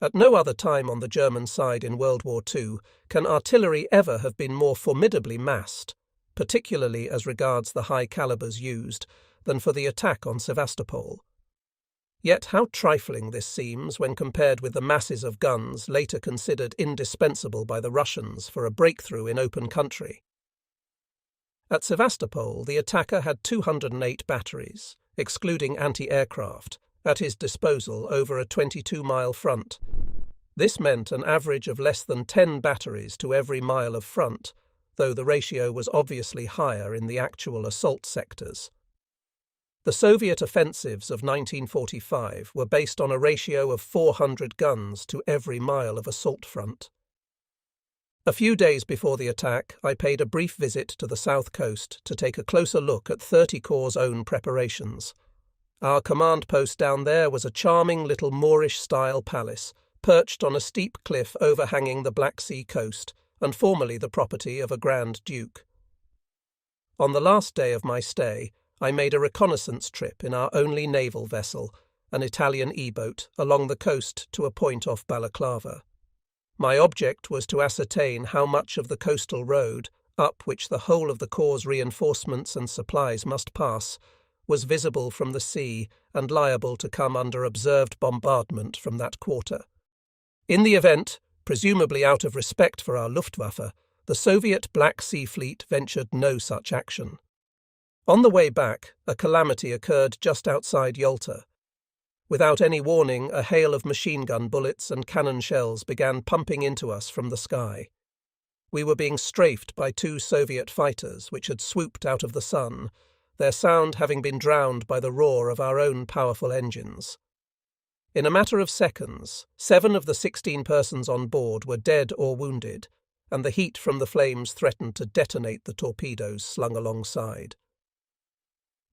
At no other time on the German side in World War II can artillery ever have been more formidably massed, particularly as regards the high calibers used, than for the attack on Sevastopol. Yet how trifling this seems when compared with the masses of guns later considered indispensable by the Russians for a breakthrough in open country. At Sevastopol, the attacker had 208 batteries, excluding anti-aircraft, at his disposal over a 22-mile front. This meant an average of less than 10 batteries to every mile of front, though the ratio was obviously higher in the actual assault sectors. The Soviet offensives of 1945 were based on a ratio of 400 guns to every mile of assault front. A few days before the attack, I paid a brief visit to the south coast to take a closer look at 30 Corps' own preparations. Our command post down there was a charming little Moorish-style palace, perched on a steep cliff overhanging the Black Sea coast, and formerly the property of a Grand Duke. On the last day of my stay, I made a reconnaissance trip in our only naval vessel, an Italian E-boat, along the coast to a point off Balaclava. My object was to ascertain how much of the coastal road, up which the whole of the Corps' reinforcements and supplies must pass, was visible from the sea and liable to come under observed bombardment from that quarter. In the event, presumably out of respect for our Luftwaffe, the Soviet Black Sea Fleet ventured no such action. On the way back, a calamity occurred just outside Yalta. Without any warning, a hail of machine gun bullets and cannon shells began pumping into us from the sky. We were being strafed by 2 Soviet fighters which had swooped out of the sun, their sound having been drowned by the roar of our own powerful engines. In a matter of seconds, 7 of the 16 persons on board were dead or wounded, and the heat from the flames threatened to detonate the torpedoes slung alongside.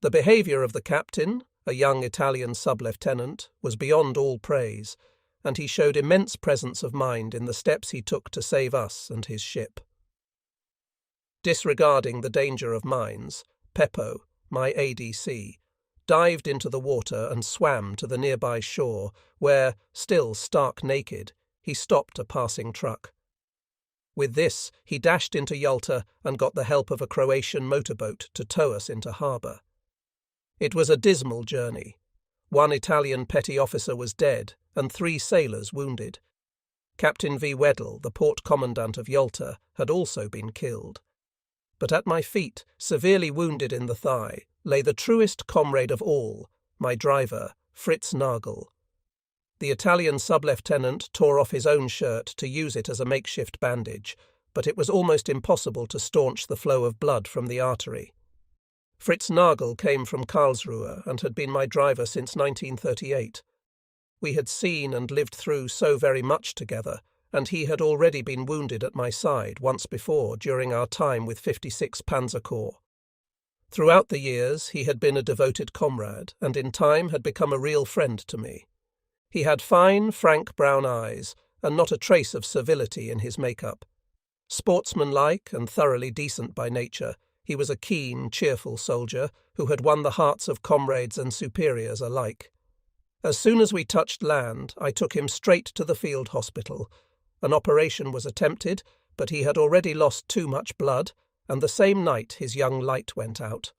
The behaviour of the captain, a young Italian sub-lieutenant, was beyond all praise, and he showed immense presence of mind in the steps he took to save us and his ship. Disregarding the danger of mines, Peppo, my ADC, dived into the water and swam to the nearby shore, where, still stark naked, he stopped a passing truck. With this, he dashed into Yalta and got the help of a Croatian motorboat to tow us into harbour. It was a dismal journey. 1 Italian petty officer was dead and 3 sailors wounded. Captain V. Weddell, the port commandant of Yalta, had also been killed. But at my feet, severely wounded in the thigh, lay the truest comrade of all, my driver, Fritz Nagel. The Italian sub-lieutenant tore off his own shirt to use it as a makeshift bandage, but it was almost impossible to staunch the flow of blood from the artery. Fritz Nagel came from Karlsruhe and had been my driver since 1938. We had seen and lived through so very much together, and he had already been wounded at my side once before during our time with 56 Panzer Corps. Throughout the years he had been a devoted comrade, and in time had become a real friend to me. He had fine, frank brown eyes, and not a trace of servility in his make-up. Sportsmanlike and thoroughly decent by nature, he was a keen, cheerful soldier who had won the hearts of comrades and superiors alike. As soon as we touched land, I took him straight to the field hospital. An operation was attempted, but he had already lost too much blood, and the same night his young light went out.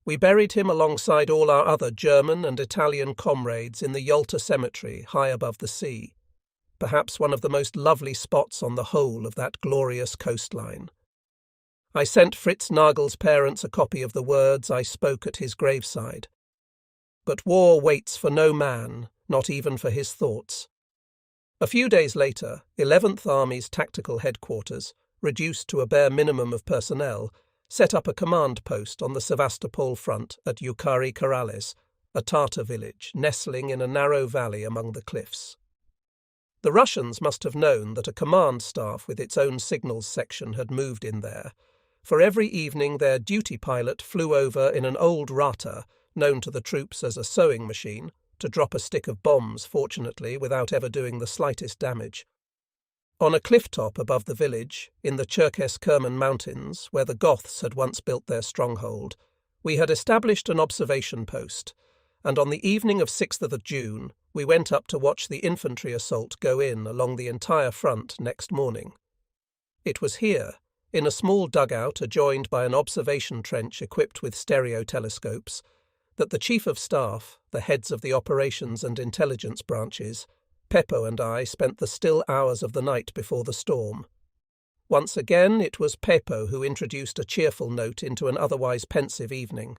We buried him alongside all our other German and Italian comrades in the Yalta cemetery high above the sea, perhaps one of the most lovely spots on the whole of that glorious coastline. I sent Fritz Nagel's parents a copy of the words I spoke at his graveside. But war waits for no man, not even for his thoughts. A few days later, 11th Army's tactical headquarters, reduced to a bare minimum of personnel, set up a command post on the Sevastopol front at Yukari Korales, a Tatar village nestling in a narrow valley among the cliffs. The Russians must have known that a command staff with its own signals section had moved in there, for every evening their duty pilot flew over in an old Rata, known to the troops as a sewing machine, to drop a stick of bombs, fortunately, without ever doing the slightest damage. On a cliff top above the village, in the Cherkess-Kerman mountains, where the Goths had once built their stronghold, we had established an observation post, and on the evening of 6th of June we went up to watch the infantry assault go in along the entire front next morning. It was here, in a small dugout adjoined by an observation trench equipped with stereo telescopes, that the Chief of Staff, the heads of the operations and intelligence branches, Peppo and I spent the still hours of the night before the storm. Once again it was Peppo who introduced a cheerful note into an otherwise pensive evening.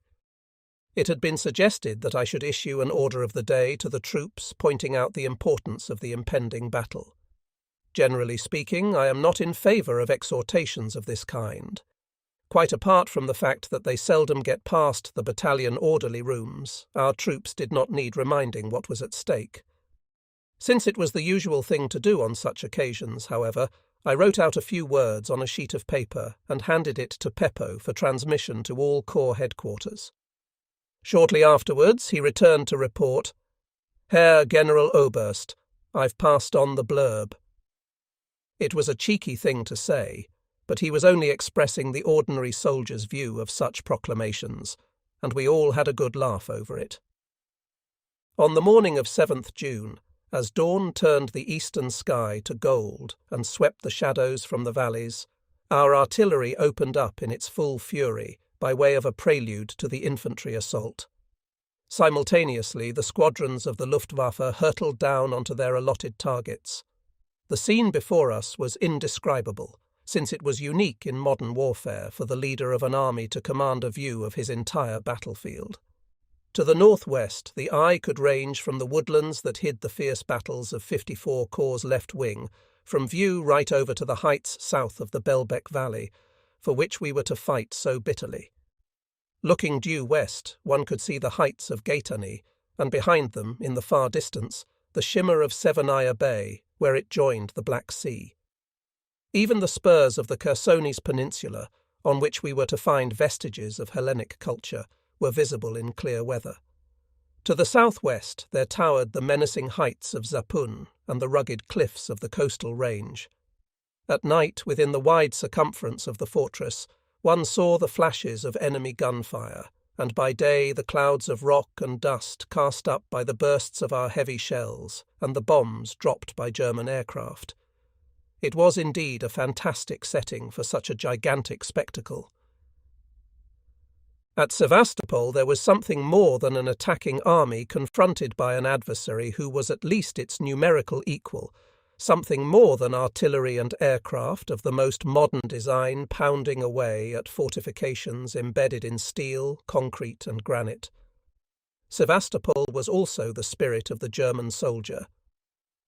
It had been suggested that I should issue an order of the day to the troops pointing out the importance of the impending battle. Generally speaking, I am not in favour of exhortations of this kind. Quite apart from the fact that they seldom get past the battalion orderly rooms, our troops did not need reminding what was at stake. Since it was the usual thing to do on such occasions, however, I wrote out a few words on a sheet of paper and handed it to Peppo for transmission to all Corps headquarters. Shortly afterwards he returned to report, "Herr General Oberst, I've passed on the blurb." It was a cheeky thing to say, but he was only expressing the ordinary soldier's view of such proclamations, and we all had a good laugh over it. On the morning of 7th June, as dawn turned the eastern sky to gold and swept the shadows from the valleys, our artillery opened up in its full fury by way of a prelude to the infantry assault. Simultaneously, the squadrons of the Luftwaffe hurtled down onto their allotted targets. The scene before us was indescribable, since it was unique in modern warfare for the leader of an army to command a view of his entire battlefield. To the northwest, the eye could range from the woodlands that hid the fierce battles of 54 Corps' left wing, from view right over to the heights south of the Belbek Valley, for which we were to fight so bitterly. Looking due west, one could see the heights of Gaitani, and behind them, in the far distance, the shimmer of Severnaya Bay, where it joined the Black Sea. Even the spurs of the Chersones Peninsula, on which we were to find vestiges of Hellenic culture, were visible in clear weather. To the southwest there towered the menacing heights of Zapun and the rugged cliffs of the coastal range. At night, within the wide circumference of the fortress, one saw the flashes of enemy gunfire, and by day the clouds of rock and dust cast up by the bursts of our heavy shells and the bombs dropped by German aircraft. It was indeed a fantastic setting for such a gigantic spectacle. At Sevastopol there was something more than an attacking army confronted by an adversary who was at least its numerical equal, something more than artillery and aircraft of the most modern design pounding away at fortifications embedded in steel, concrete and granite. Sevastopol was also the spirit of the German soldier.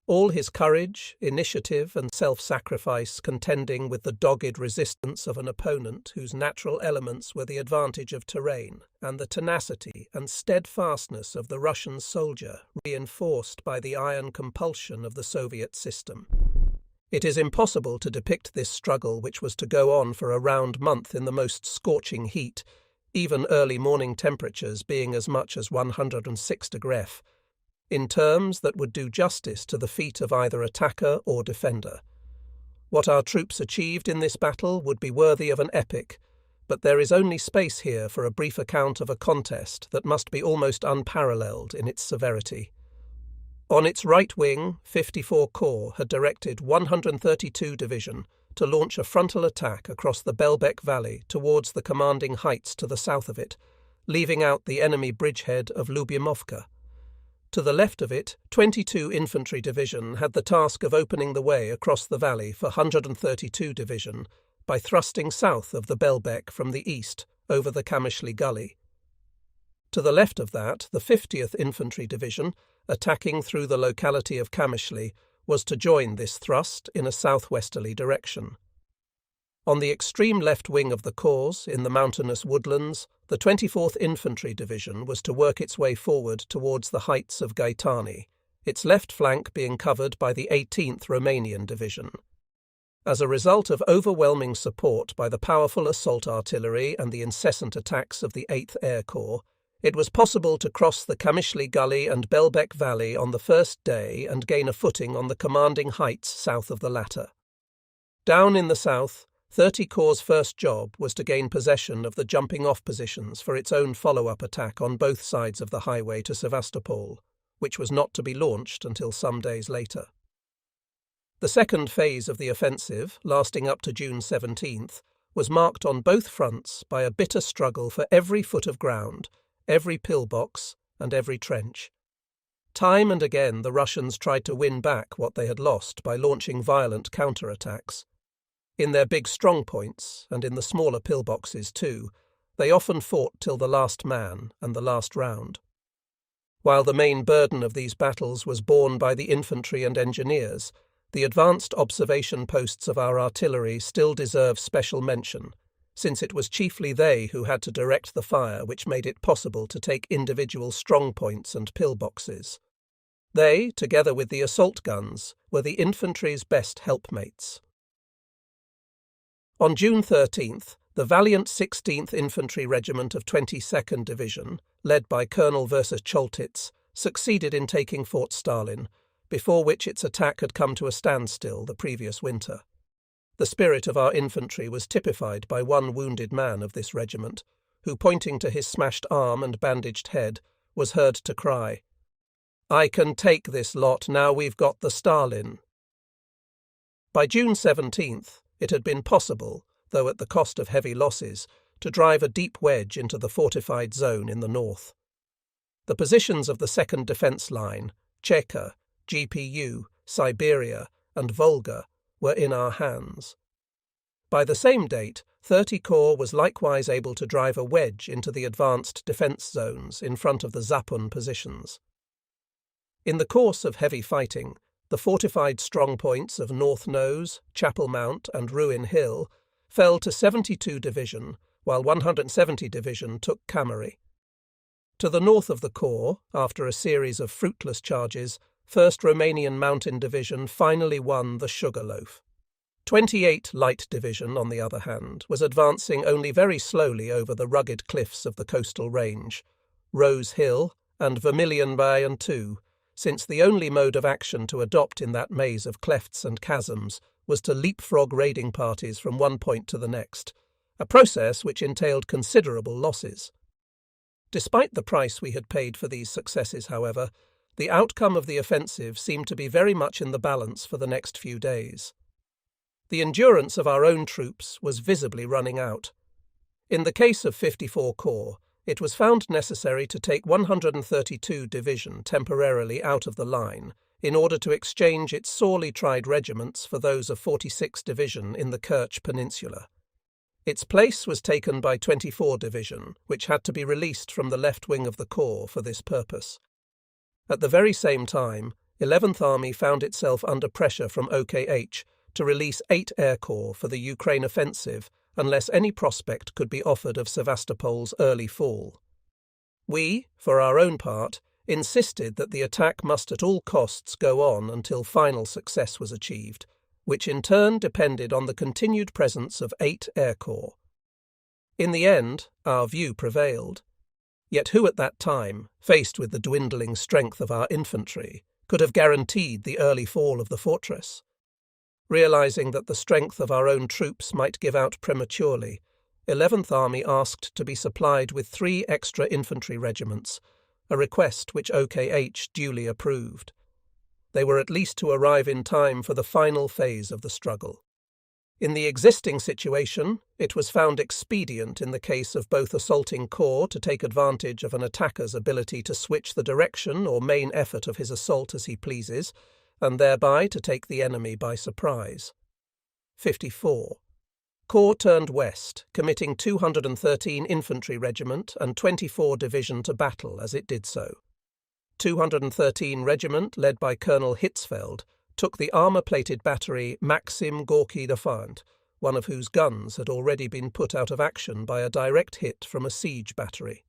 All his courage, initiative and self-sacrifice contending with the dogged resistance of an opponent whose natural elements were the advantage of terrain and the tenacity and steadfastness of the Russian soldier reinforced by the iron compulsion of the Soviet system. It is impossible to depict this struggle, which was to go on for a round month in the most scorching heat, even early morning temperatures being as much as 106 degrees, in terms that would do justice to the feat of either attacker or defender. What our troops achieved in this battle would be worthy of an epic, but there is only space here for a brief account of a contest that must be almost unparalleled in its severity. On its right wing, 54 Corps had directed 132 Division to launch a frontal attack across the Belbek Valley towards the commanding heights to the south of it, leaving out the enemy bridgehead of Lubyamovka. To the left of it, 22 Infantry Division had the task of opening the way across the valley for 132 Division by thrusting south of the Belbek from the east over the Kamishli Gully. To the left of that, the 50th Infantry Division, attacking through the locality of Kamishli, was to join this thrust in a southwesterly direction. On the extreme left wing of the Corps, in the mountainous woodlands, the 24th Infantry Division was to work its way forward towards the heights of Gaitani, its left flank being covered by the 18th Romanian Division. As a result of overwhelming support by the powerful assault artillery and the incessant attacks of the 8th Air Corps, it was possible to cross the Kamishli Gully and Belbek Valley on the first day and gain a footing on the commanding heights south of the latter. Down in the south, 30 Corps' first job was to gain possession of the jumping-off positions for its own follow-up attack on both sides of the highway to Sevastopol, which was not to be launched until some days later. The second phase of the offensive, lasting up to June 17th, was marked on both fronts by a bitter struggle for every foot of ground, every pillbox and every trench. Time and again the Russians tried to win back what they had lost by launching violent counterattacks. In their big strong points, and in the smaller pillboxes too, they often fought till the last man and the last round. While the main burden of these battles was borne by the infantry and engineers, the advanced observation posts of our artillery still deserve special mention, since it was chiefly they who had to direct the fire which made it possible to take individual strong points and pillboxes. They, together with the assault guns, were the infantry's best helpmates. On June 13th, the valiant 16th Infantry Regiment of 22nd Division, led by Colonel Choltitz, succeeded in taking Fort Stalin, before which its attack had come to a standstill the previous winter. The spirit of our infantry was typified by one wounded man of this regiment, who, pointing to his smashed arm and bandaged head, was heard to cry, "I can take this lot now we've got the Stalin." By June 17th, it had been possible, though at the cost of heavy losses, to drive a deep wedge into the fortified zone in the north. The positions of the second defence line, Cheka, GPU, Siberia, and Volga, were in our hands. By the same date, 30 Corps was likewise able to drive a wedge into the advanced defence zones in front of the Zapun positions. In the course of heavy fighting, the fortified strongpoints of North Nose, Chapel Mount and Ruin Hill fell to 72 Division, while 170 Division took Cammery. To the north of the Corps, after a series of fruitless charges, 1st Romanian Mountain Division finally won the Sugarloaf. 28 Light Division, on the other hand, was advancing only very slowly over the rugged cliffs of the coastal range, Rose Hill and Vermilion Bay and Two, since the only mode of action to adopt in that maze of clefts and chasms was to leapfrog raiding parties from one point to the next, a process which entailed considerable losses. Despite the price we had paid for these successes, however, the outcome of the offensive seemed to be very much in the balance for the next few days. The endurance of our own troops was visibly running out. In the case of 54 Corps, it was found necessary to take 132 Division temporarily out of the line in order to exchange its sorely tried regiments for those of 46 Division in the Kerch Peninsula. Its place was taken by 24 Division, which had to be released from the left wing of the Corps for this purpose. At the very same time, 11th Army found itself under pressure from OKH to release 8 Air Corps for the Ukraine offensive unless any prospect could be offered of Sevastopol's early fall. We, for our own part, insisted that the attack must at all costs go on until final success was achieved, which in turn depended on the continued presence of 8 Air Corps. In the end, our view prevailed. Yet who at that time, faced with the dwindling strength of our infantry, could have guaranteed the early fall of the fortress? Realizing that the strength of our own troops might give out prematurely, 11th Army asked to be supplied with 3 extra infantry regiments, a request which OKH duly approved. They were at least to arrive in time for the final phase of the struggle. In the existing situation, it was found expedient in the case of both assaulting corps to take advantage of an attacker's ability to switch the direction or main effort of his assault as he pleases, and thereby to take the enemy by surprise. 54. Corps turned west, committing 213 Infantry Regiment and 24 Division to battle as it did so. 213 Regiment, led by Colonel Hitzfeld, took the armour-plated battery Maxim Gorky Defiant, one of whose guns had already been put out of action by a direct hit from a siege battery.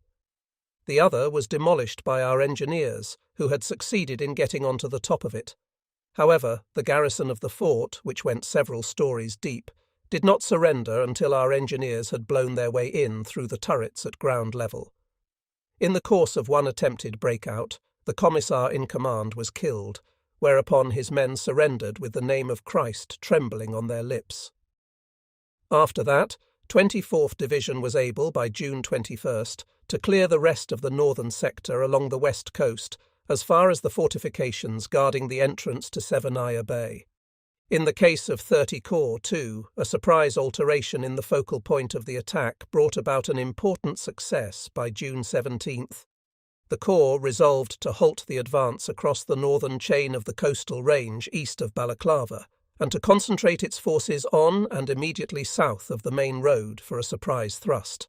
The other was demolished by our engineers, who had succeeded in getting onto the top of it. However, the garrison of the fort, which went several stories deep, did not surrender until our engineers had blown their way in through the turrets at ground level. In the course of one attempted breakout, the commissar in command was killed, whereupon his men surrendered with the name of Christ trembling on their lips. After that, 24th Division was able, by June 21st, to clear the rest of the northern sector along the west coast, as far as the fortifications guarding the entrance to Severnaya Bay. In the case of 30 Corps, too, a surprise alteration in the focal point of the attack brought about an important success by June 17th. The Corps resolved to halt the advance across the northern chain of the coastal range east of Balaclava, and to concentrate its forces on and immediately south of the main road for a surprise thrust.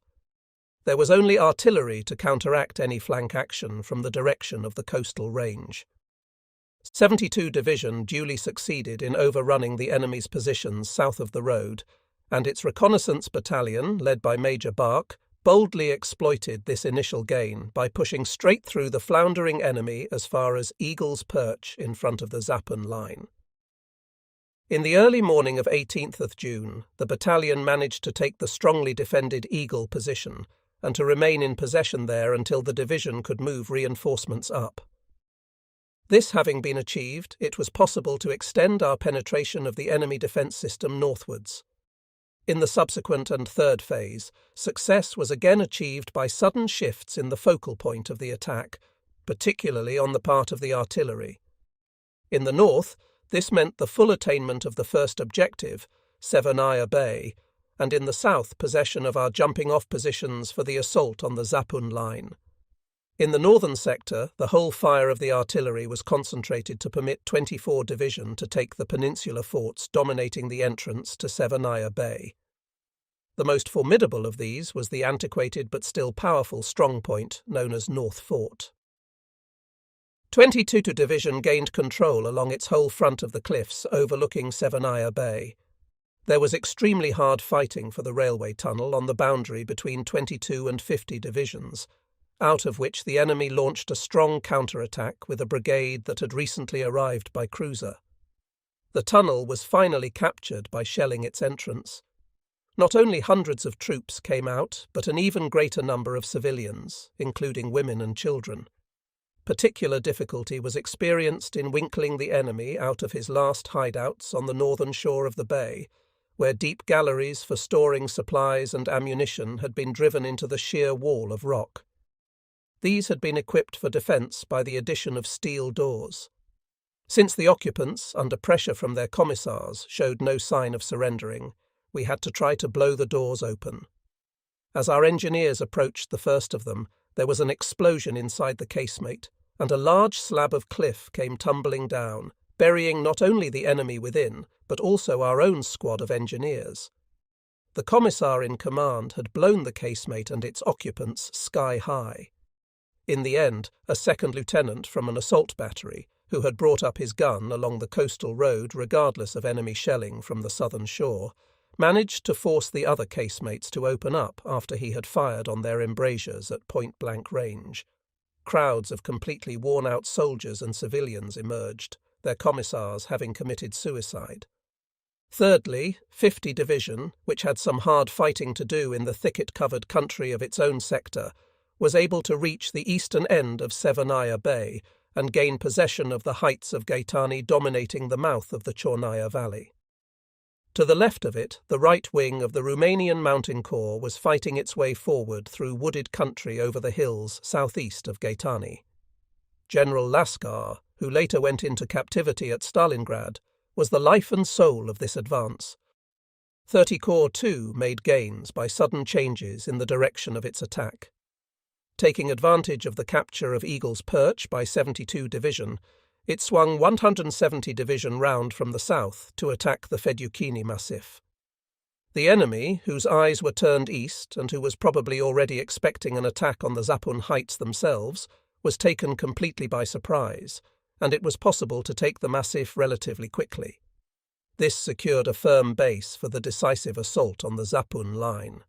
There was only artillery to counteract any flank action from the direction of the coastal range. 72 Division duly succeeded in overrunning the enemy's positions south of the road, and its reconnaissance battalion, led by Major Bark, boldly exploited this initial gain by pushing straight through the floundering enemy as far as Eagle's Perch in front of the Zapun line. In the early morning of 18th of June, the battalion managed to take the strongly defended Eagle position and to remain in possession there until the division could move reinforcements up. This having been achieved, it was possible to extend our penetration of the enemy defence system northwards. In the subsequent and third phase, success was again achieved by sudden shifts in the focal point of the attack, particularly on the part of the artillery. In the north, this meant the full attainment of the first objective, Severnaya Bay, and in the south possession of our jumping-off positions for the assault on the Zapun line. In the northern sector, the whole fire of the artillery was concentrated to permit 24 Division to take the peninsular forts dominating the entrance to Severnaya Bay. The most formidable of these was the antiquated but still powerful strongpoint known as North Fort. 22 Division gained control along its whole front of the cliffs overlooking Severnaya Bay. There was extremely hard fighting for the railway tunnel on the boundary between 22 and 50 divisions, out of which the enemy launched a strong counterattack with a brigade that had recently arrived by cruiser. The tunnel was finally captured by shelling its entrance. Not only hundreds of troops came out, but an even greater number of civilians, including women and children. Particular difficulty was experienced in winkling the enemy out of his last hideouts on the northern shore of the bay, where deep galleries for storing supplies and ammunition had been driven into the sheer wall of rock. These had been equipped for defence by the addition of steel doors. Since the occupants, under pressure from their commissars, showed no sign of surrendering, we had to try to blow the doors open. As our engineers approached the first of them, there was an explosion inside the casemate, and a large slab of cliff came tumbling down, burying not only the enemy within, but also our own squad of engineers. The commissar in command had blown the casemate and its occupants sky high. In the end, a second lieutenant from an assault battery, who had brought up his gun along the coastal road regardless of enemy shelling from the southern shore, managed to force the other casemates to open up after he had fired on their embrasures at point-blank range. Crowds of completely worn-out soldiers and civilians emerged, their commissars having committed suicide. Thirdly, 50 Division, which had some hard fighting to do in the thicket-covered country of its own sector, was able to reach the eastern end of Severnaya Bay and gain possession of the heights of Gaetani dominating the mouth of the Chornaya Valley. To the left of it, the right wing of the Romanian Mountain Corps was fighting its way forward through wooded country over the hills southeast of Gaetani. General Lascar, who later went into captivity at Stalingrad, was the life and soul of this advance. 30 Corps too made gains by sudden changes in the direction of its attack. Taking advantage of the capture of Eagle's Perch by 72 Division, it swung 170 Division round from the south to attack the Fedyukini Massif. The enemy, whose eyes were turned east and who was probably already expecting an attack on the Zapun Heights themselves, was taken completely by surprise, and it was possible to take the Massif relatively quickly. This secured a firm base for the decisive assault on the Zapun line.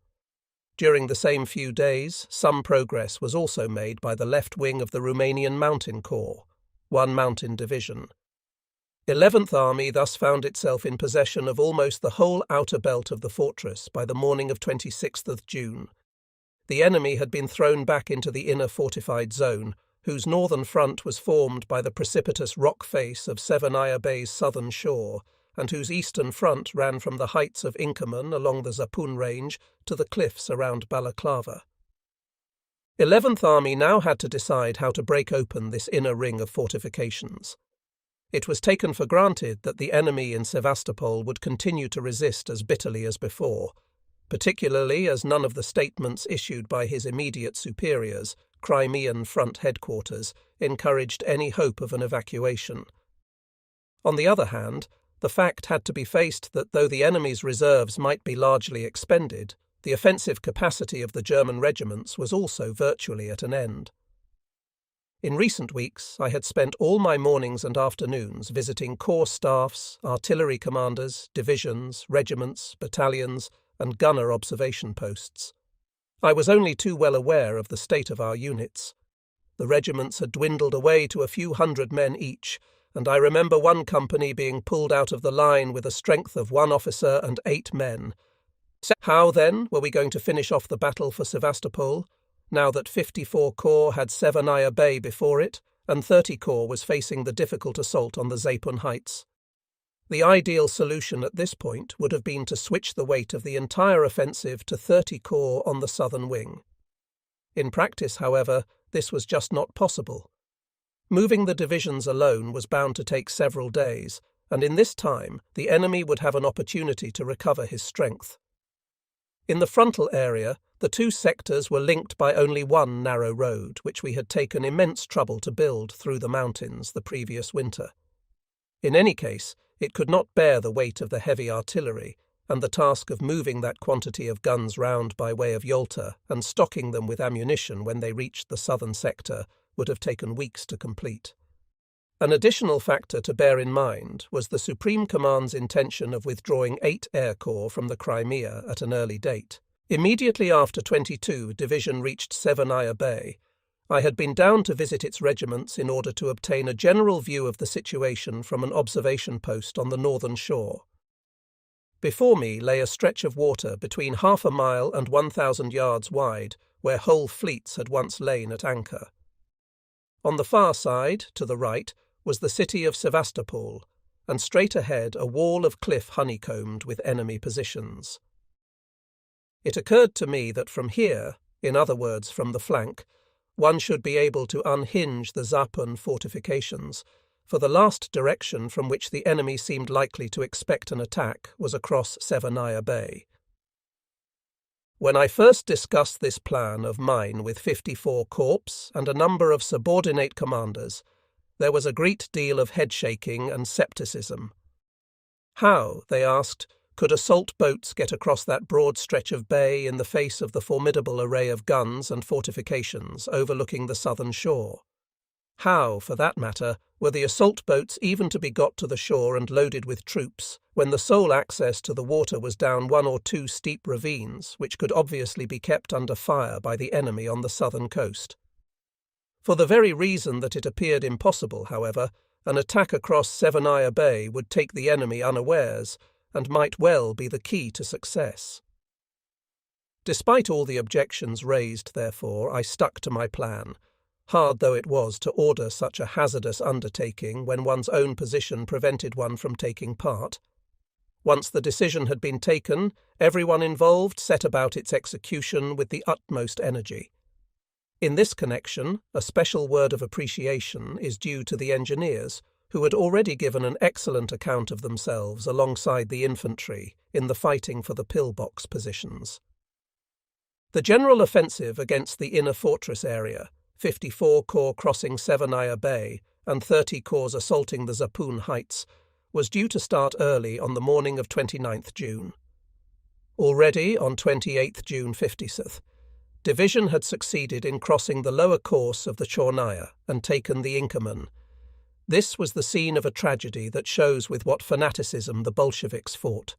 During the same few days, some progress was also made by the left wing of the Romanian Mountain Corps, 1 Mountain Division. 11th Army thus found itself in possession of almost the whole outer belt of the fortress by the morning of 26th June. The enemy had been thrown back into the inner fortified zone, whose northern front was formed by the precipitous rock face of Severnaya Bay's southern shore, and whose eastern front ran from the heights of Inkerman along the Zapun range to the cliffs around Balaclava. 11th Army now had to decide how to break open this inner ring of fortifications. It was taken for granted that the enemy in Sevastopol would continue to resist as bitterly as before, particularly as none of the statements issued by his immediate superiors, Crimean Front Headquarters, encouraged any hope of an evacuation. On the other hand, the fact had to be faced that though the enemy's reserves might be largely expended, the offensive capacity of the German regiments was also virtually at an end. In recent weeks, I had spent all my mornings and afternoons visiting corps staffs, artillery commanders, divisions, regiments, battalions, and gunner observation posts. I was only too well aware of the state of our units. The regiments had dwindled away to a few hundred men each, and I remember one company being pulled out of the line with a strength of 1 officer and 8 men. How, then, were we going to finish off the battle for Sevastopol, now that 54 Corps had Severnaya Bay before it, and 30 Corps was facing the difficult assault on the Zapun Heights? The ideal solution at this point would have been to switch the weight of the entire offensive to 30 Corps on the southern wing. In practice, however, this was just not possible. Moving the divisions alone was bound to take several days, and in this time the enemy would have an opportunity to recover his strength. In the frontal area, the two sectors were linked by only one narrow road, which we had taken immense trouble to build through the mountains the previous winter. In any case, it could not bear the weight of the heavy artillery, and the task of moving that quantity of guns round by way of Yalta and stocking them with ammunition when they reached the southern sector would have taken weeks to complete. An additional factor to bear in mind was the Supreme Command's intention of withdrawing 8 Air Corps from the Crimea at an early date. Immediately after 22 Division reached Severnaya Bay, I had been down to visit its regiments in order to obtain a general view of the situation from an observation post on the northern shore. Before me lay a stretch of water between half a mile and 1,000 yards wide, where whole fleets had once lain at anchor. On the far side, to the right, was the city of Sevastopol, and straight ahead a wall of cliff honeycombed with enemy positions. It occurred to me that from here, in other words from the flank, one should be able to unhinge the Zapun fortifications, for the last direction from which the enemy seemed likely to expect an attack was across Severnaya Bay. When I first discussed this plan of mine with 54 Corps and a number of subordinate commanders, there was a great deal of headshaking and scepticism. How, they asked, could assault boats get across that broad stretch of bay in the face of the formidable array of guns and fortifications overlooking the southern shore? How, for that matter, were the assault boats even to be got to the shore and loaded with troops, when the sole access to the water was down 1 or 2 steep ravines, which could obviously be kept under fire by the enemy on the southern coast? For the very reason that it appeared impossible, however, an attack across Severnaya Bay would take the enemy unawares, and might well be the key to success. Despite all the objections raised, therefore, I stuck to my plan, hard though it was to order such a hazardous undertaking when one's own position prevented one from taking part. Once the decision had been taken, everyone involved set about its execution with the utmost energy. In this connection, a special word of appreciation is due to the engineers, who had already given an excellent account of themselves alongside the infantry in the fighting for the pillbox positions. The general offensive against the inner fortress area, 54 Corps crossing Severnaya Bay and 30 Corps assaulting the Zapun Heights, was due to start early on the morning of 29th June. Already on 28th June 50th, Division had succeeded in crossing the lower course of the Chornaya and taken the Inkerman. This was the scene of a tragedy that shows with what fanaticism the Bolsheviks fought.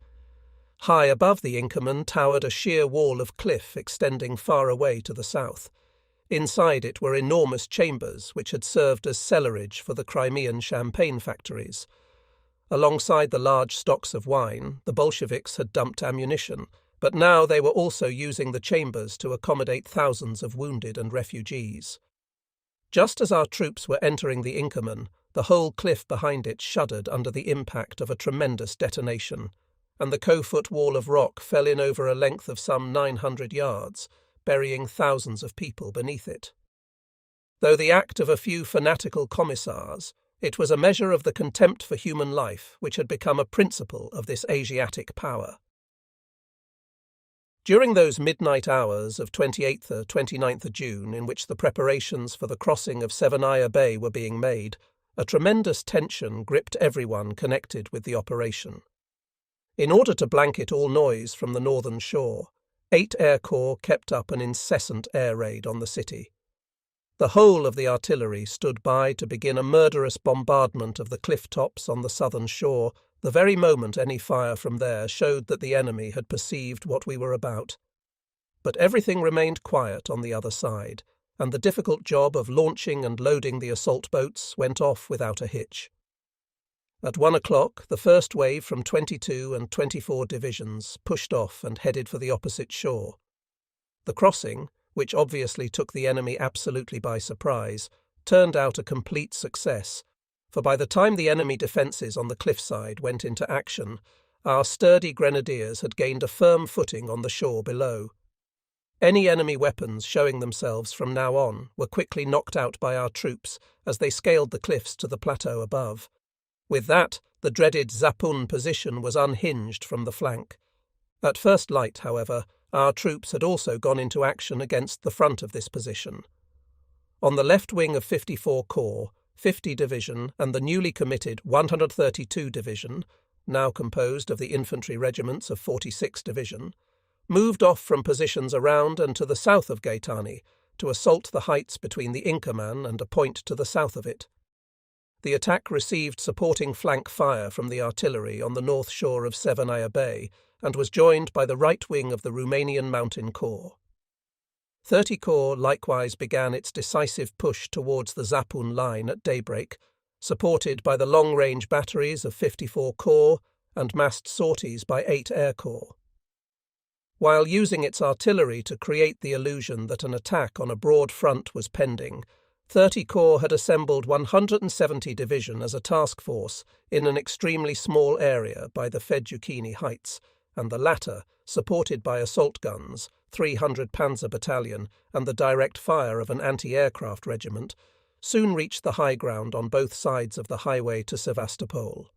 High above the Inkerman towered a sheer wall of cliff extending far away to the south. Inside it were enormous chambers which had served as cellarage for the Crimean champagne factories. Alongside the large stocks of wine, the Bolsheviks had dumped ammunition, but now they were also using the chambers to accommodate thousands of wounded and refugees. Just as our troops were entering the Inkerman, the whole cliff behind it shuddered under the impact of a tremendous detonation, and the Kofut wall of rock fell in over a length of some 900 yards, burying thousands of people beneath it. Though the act of a few fanatical commissars, it was a measure of the contempt for human life which had become a principle of this Asiatic power. During those midnight hours of 28th or 29th June in which the preparations for the crossing of Severnaya Bay were being made, a tremendous tension gripped everyone connected with the operation. In order to blanket all noise from the northern shore, 8 Air Corps kept up an incessant air raid on the city. The whole of the artillery stood by to begin a murderous bombardment of the cliff tops on the southern shore the very moment any fire from there showed that the enemy had perceived what we were about. But everything remained quiet on the other side, and the difficult job of launching and loading the assault boats went off without a hitch. At 1 o'clock, the first wave from 22 and 24 divisions pushed off and headed for the opposite shore. The crossing, which obviously took the enemy absolutely by surprise, turned out a complete success, for by the time the enemy defences on the cliffside went into action, our sturdy grenadiers had gained a firm footing on the shore below. Any enemy weapons showing themselves from now on were quickly knocked out by our troops as they scaled the cliffs to the plateau above. With that, the dreaded Zapun position was unhinged from the flank. At first light, however, our troops had also gone into action against the front of this position. On the left wing of 54 Corps, 50 Division and the newly committed 132 Division, now composed of the infantry regiments of 46th Division, moved off from positions around and to the south of Gaetani to assault the heights between the Inkerman and a point to the south of it. The attack received supporting flank fire from the artillery on the north shore of Severnaya Bay and was joined by the right wing of the Romanian Mountain Corps. 30 Corps likewise began its decisive push towards the Zapun line at daybreak, supported by the long-range batteries of 54 Corps and massed sorties by 8 Air Corps. While using its artillery to create the illusion that an attack on a broad front was pending, 30 Corps had assembled 170 Division as a task force in an extremely small area by the Fedjukini Heights, and the latter, supported by assault guns, 300 Panzer Battalion, and the direct fire of an anti-aircraft regiment, soon reached the high ground on both sides of the highway to Sevastopol.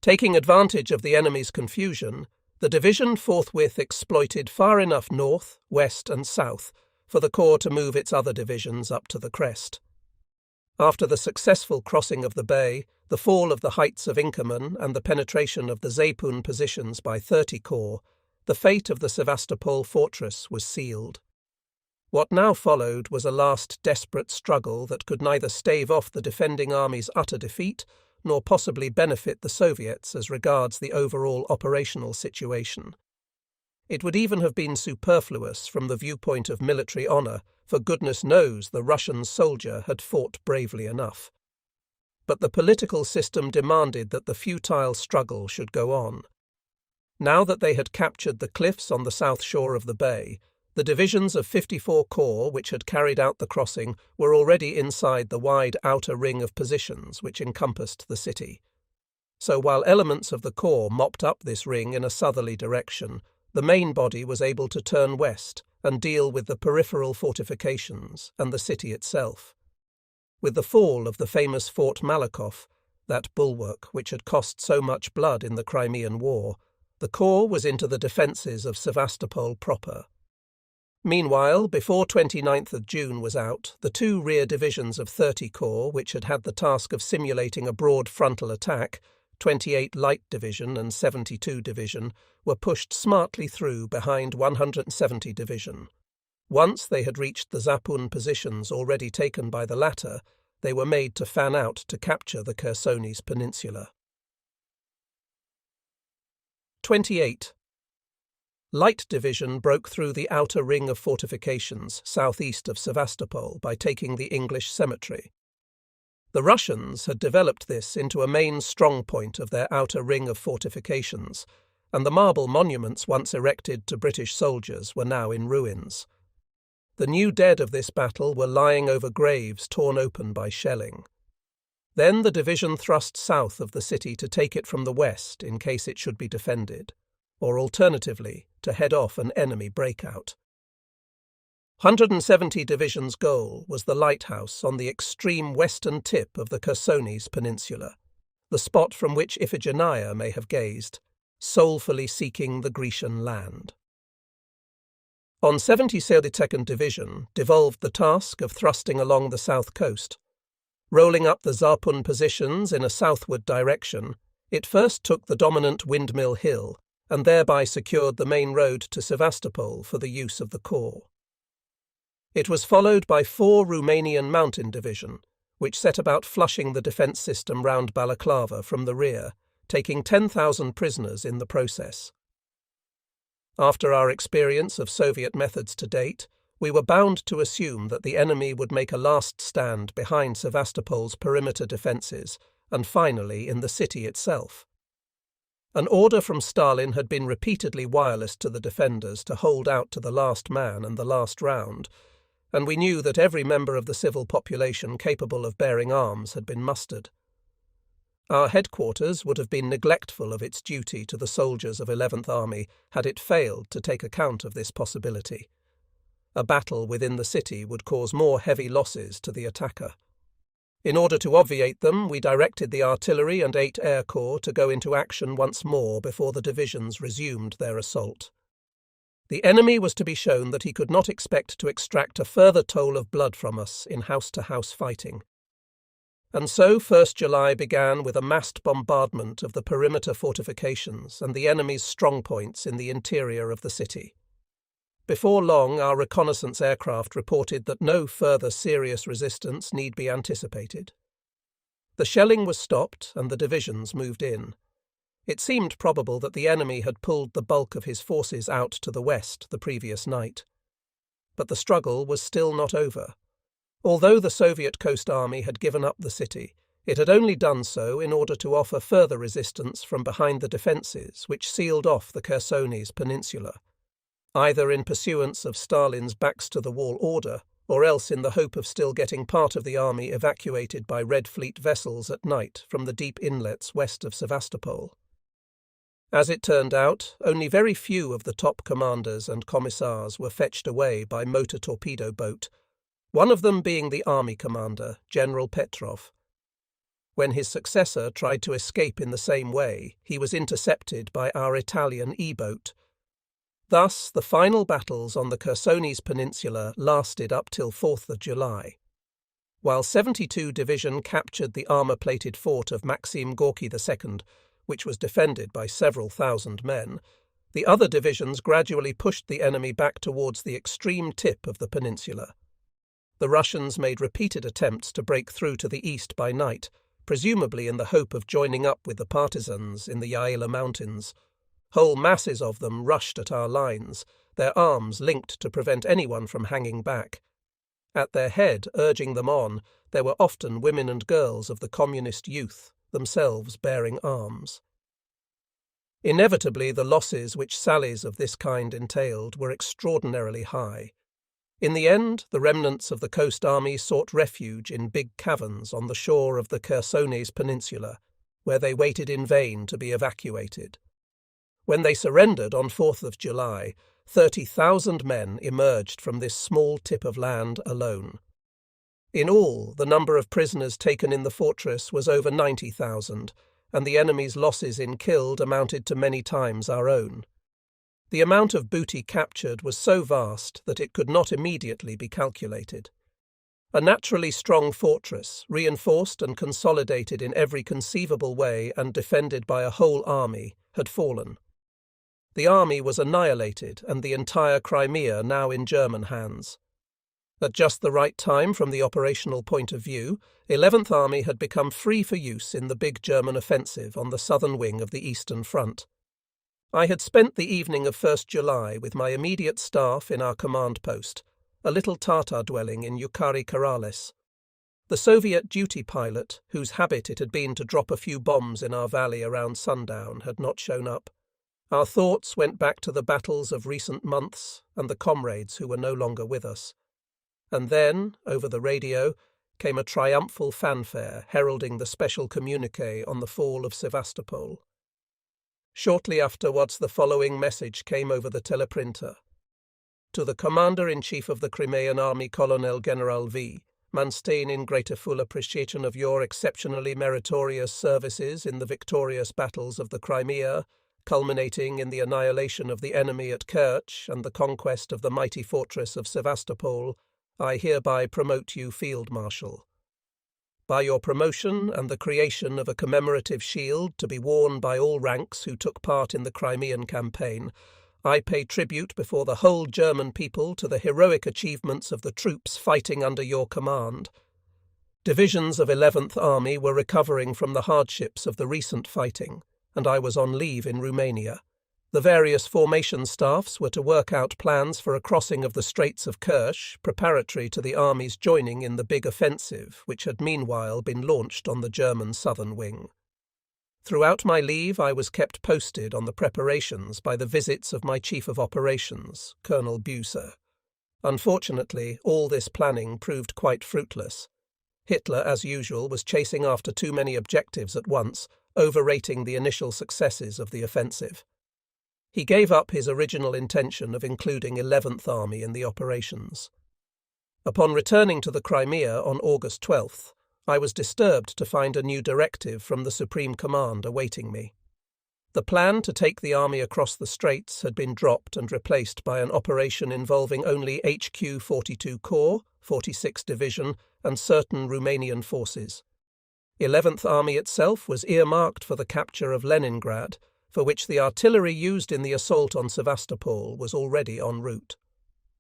Taking advantage of the enemy's confusion, the division forthwith exploited far enough north, west, and south for the Corps to move its other divisions up to the crest. After the successful crossing of the bay, the fall of the heights of Inkerman, and the penetration of the Zapun positions by 30 Corps, the fate of the Sevastopol fortress was sealed. What now followed was a last desperate struggle that could neither stave off the defending army's utter defeat nor possibly benefit the Soviets as regards the overall operational situation. It would even have been superfluous from the viewpoint of military honour, for goodness knows the Russian soldier had fought bravely enough. But the political system demanded that the futile struggle should go on. Now that they had captured the cliffs on the south shore of the bay, the divisions of 54 Corps which had carried out the crossing were already inside the wide outer ring of positions which encompassed the city. So while elements of the Corps mopped up this ring in a southerly direction, the main body was able to turn west and deal with the peripheral fortifications and the city itself. With the fall of the famous Fort Malakoff, that bulwark which had cost so much blood in the Crimean War, the Corps was into the defences of Sevastopol proper. Meanwhile, before 29th of June was out, the 2 rear divisions of 30 Corps, which had had the task of simulating a broad frontal attack, 28 Light Division and 72 Division, were pushed smartly through behind 170 Division. Once they had reached the Zapun positions already taken by the latter, they were made to fan out to capture the Chersonis Peninsula. 28. Light Division broke through the outer ring of fortifications southeast of Sevastopol by taking the English cemetery. The Russians had developed this into a main strong point of their outer ring of fortifications, and the marble monuments once erected to British soldiers were now in ruins. The new dead of this battle were lying over graves torn open by shelling. Then the division thrust south of the city to take it from the west in case it should be defended, or alternatively, to head off an enemy breakout. 170 Division's goal was the lighthouse on the extreme western tip of the Chersonis Peninsula, the spot from which Iphigenia may have gazed, soulfully seeking the Grecian land. On 72nd Division devolved the task of thrusting along the south coast. Rolling up the Zapun positions in a southward direction, it first took the dominant Windmill Hill, and thereby secured the main road to Sevastopol for the use of the Corps. It was followed by 4 Romanian Mountain Division, which set about flushing the defence system round Balaclava from the rear, taking 10,000 prisoners in the process. After our experience of Soviet methods to date, we were bound to assume that the enemy would make a last stand behind Sevastopol's perimeter defences, and finally in the city itself. An order from Stalin had been repeatedly wirelessed to the defenders to hold out to the last man and the last round, and we knew that every member of the civil population capable of bearing arms had been mustered. Our headquarters would have been neglectful of its duty to the soldiers of 11th Army had it failed to take account of this possibility. A battle within the city would cause more heavy losses to the attacker. In order to obviate them, we directed the artillery and 8 Air Corps to go into action once more before the divisions resumed their assault. The enemy was to be shown that he could not expect to extract a further toll of blood from us in house-to-house fighting. And so 1st July began with a massed bombardment of the perimeter fortifications and the enemy's strongpoints in the interior of the city. Before long, our reconnaissance aircraft reported that no further serious resistance need be anticipated. The shelling was stopped and the divisions moved in. It seemed probable that the enemy had pulled the bulk of his forces out to the west the previous night. But the struggle was still not over. Although the Soviet Coast Army had given up the city, it had only done so in order to offer further resistance from behind the defences which sealed off the Chersonese peninsula, either in pursuance of Stalin's backs-to-the-wall order, or else in the hope of still getting part of the army evacuated by Red Fleet vessels at night from the deep inlets west of Sevastopol. As it turned out, only very few of the top commanders and commissars were fetched away by motor torpedo boat, one of them being the army commander, General Petrov. When his successor tried to escape in the same way, he was intercepted by our Italian E-boat. Thus, the final battles on the Chersonese peninsula lasted up till 4th of July. While 72 Division captured the armour-plated fort of Maxim Gorky II, which was defended by several thousand men, the other divisions gradually pushed the enemy back towards the extreme tip of the peninsula. The Russians made repeated attempts to break through to the east by night, presumably in the hope of joining up with the partisans in the Yaila Mountains. Whole masses of them rushed at our lines, their arms linked to prevent anyone from hanging back. At their head, urging them on, there were often women and girls of the communist youth, themselves bearing arms. Inevitably, the losses which sallies of this kind entailed were extraordinarily high. In the end, the remnants of the coast army sought refuge in big caverns on the shore of the Chersonese peninsula, where they waited in vain to be evacuated. When they surrendered on 4th of July, 30,000 men emerged from this small tip of land alone. In all, the number of prisoners taken in the fortress was over 90,000, and the enemy's losses in killed amounted to many times our own. The amount of booty captured was so vast that it could not immediately be calculated. A naturally strong fortress, reinforced and consolidated in every conceivable way and defended by a whole army, had fallen. The army was annihilated and the entire Crimea now in German hands. At just the right time from the operational point of view, 11th Army had become free for use in the big German offensive on the southern wing of the Eastern Front. I had spent the evening of 1st July with my immediate staff in our command post, a little Tatar dwelling in Yukari Corrales. The Soviet duty pilot, whose habit it had been to drop a few bombs in our valley around sundown, had not shown up. Our thoughts went back to the battles of recent months and the comrades who were no longer with us. And then, over the radio, came a triumphal fanfare heralding the special communiqué on the fall of Sevastopol. Shortly afterwards the following message came over the teleprinter. To the Commander-in-Chief of the Crimean Army, Colonel General V. Manstein, in grateful appreciation of your exceptionally meritorious services in the victorious battles of the Crimea, culminating in the annihilation of the enemy at Kerch and the conquest of the mighty fortress of Sevastopol, I hereby promote you Field Marshal. By your promotion and the creation of a commemorative shield to be worn by all ranks who took part in the Crimean campaign, I pay tribute before the whole German people to the heroic achievements of the troops fighting under your command. Divisions of 11th Army were recovering from the hardships of the recent fighting, and I was on leave in Romania. The various formation staffs were to work out plans for a crossing of the Straits of Kerch, preparatory to the army's joining in the big offensive, which had meanwhile been launched on the German southern wing. Throughout my leave I was kept posted on the preparations by the visits of my Chief of Operations, Colonel Buser. Unfortunately, all this planning proved quite fruitless. Hitler, as usual, was chasing after too many objectives at once, overrating the initial successes of the offensive. He gave up his original intention of including 11th Army in the operations. Upon returning to the Crimea on August 12th, I was disturbed to find a new directive from the Supreme Command awaiting me. The plan to take the army across the straits had been dropped and replaced by an operation involving only HQ 42 Corps, 46 Division, and certain Romanian forces. 11th Army itself was earmarked for the capture of Leningrad, for which the artillery used in the assault on Sevastopol was already en route.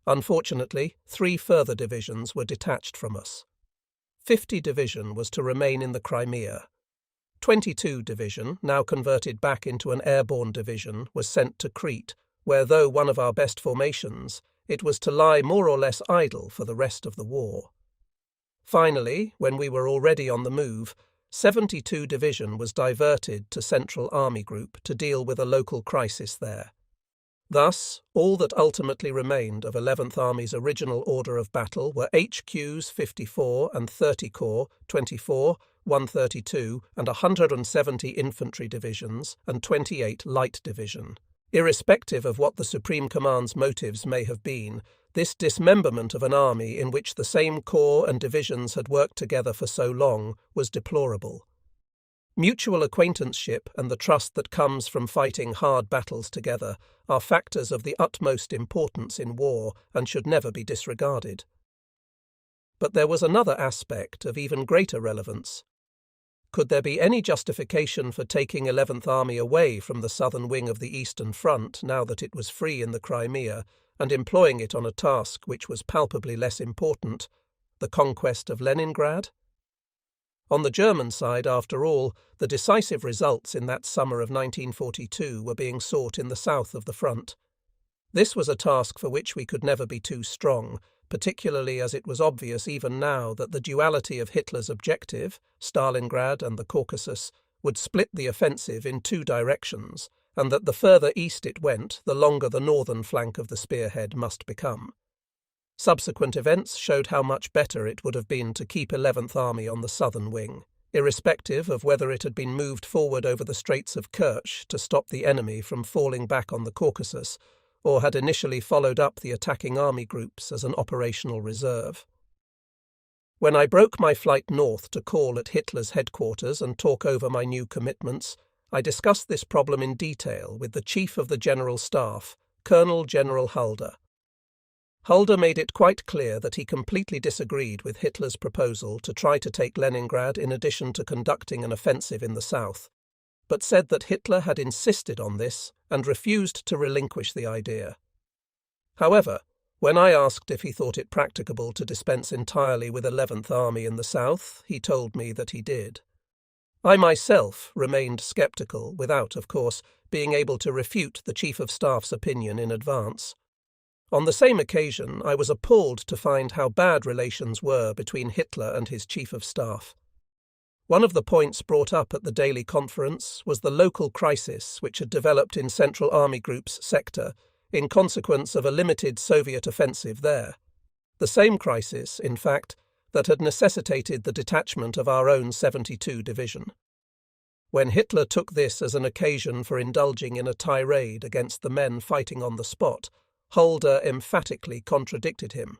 Unfortunately, 3 further divisions were detached from us. 50 Division was to remain in the Crimea. 22 Division, now converted back into an airborne division, was sent to Crete, where, though one of our best formations, it was to lie more or less idle for the rest of the war. Finally, when we were already on the move, 72 Division was diverted to Central Army Group to deal with a local crisis there. Thus, all that ultimately remained of 11th Army's original order of battle were HQs 54 and 30 Corps, 24, 132 and 170 infantry divisions and 28 light division. Irrespective of what the Supreme Command's motives may have been, this dismemberment of an army in which the same corps and divisions had worked together for so long was deplorable. Mutual acquaintanceship and the trust that comes from fighting hard battles together are factors of the utmost importance in war and should never be disregarded. But there was another aspect of even greater relevance. Could there be any justification for taking 11th Army away from the southern wing of the Eastern Front now that it was free in the Crimea and employing it on a task which was palpably less important, the conquest of Leningrad? On the German side, after all, the decisive results in that summer of 1942 were being sought in the south of the front. This was a task for which we could never be too strong, particularly as it was obvious even now that the duality of Hitler's objective, Stalingrad and the Caucasus, would split the offensive in 2 directions, and that the further east it went, the longer the northern flank of the spearhead must become. Subsequent events showed how much better it would have been to keep 11th Army on the southern wing, irrespective of whether it had been moved forward over the Straits of Kerch to stop the enemy from falling back on the Caucasus, or had initially followed up the attacking army groups as an operational reserve. When I broke my flight north to call at Hitler's headquarters and talk over my new commitments, I discussed this problem in detail with the Chief of the General Staff, Colonel General Halder. Halder made it quite clear that he completely disagreed with Hitler's proposal to try to take Leningrad in addition to conducting an offensive in the south, but said that Hitler had insisted on this and refused to relinquish the idea. However, when I asked if he thought it practicable to dispense entirely with 11th Army in the south, he told me that he did. I myself remained sceptical without, of course, being able to refute the Chief of Staff's opinion in advance. On the same occasion, I was appalled to find how bad relations were between Hitler and his Chief of Staff. One of the points brought up at the daily conference was the local crisis which had developed in Central Army Group's sector in consequence of a limited Soviet offensive there. The same crisis, in fact, that had necessitated the detachment of our own 72 Division. When Hitler took this as an occasion for indulging in a tirade against the men fighting on the spot, Halder emphatically contradicted him,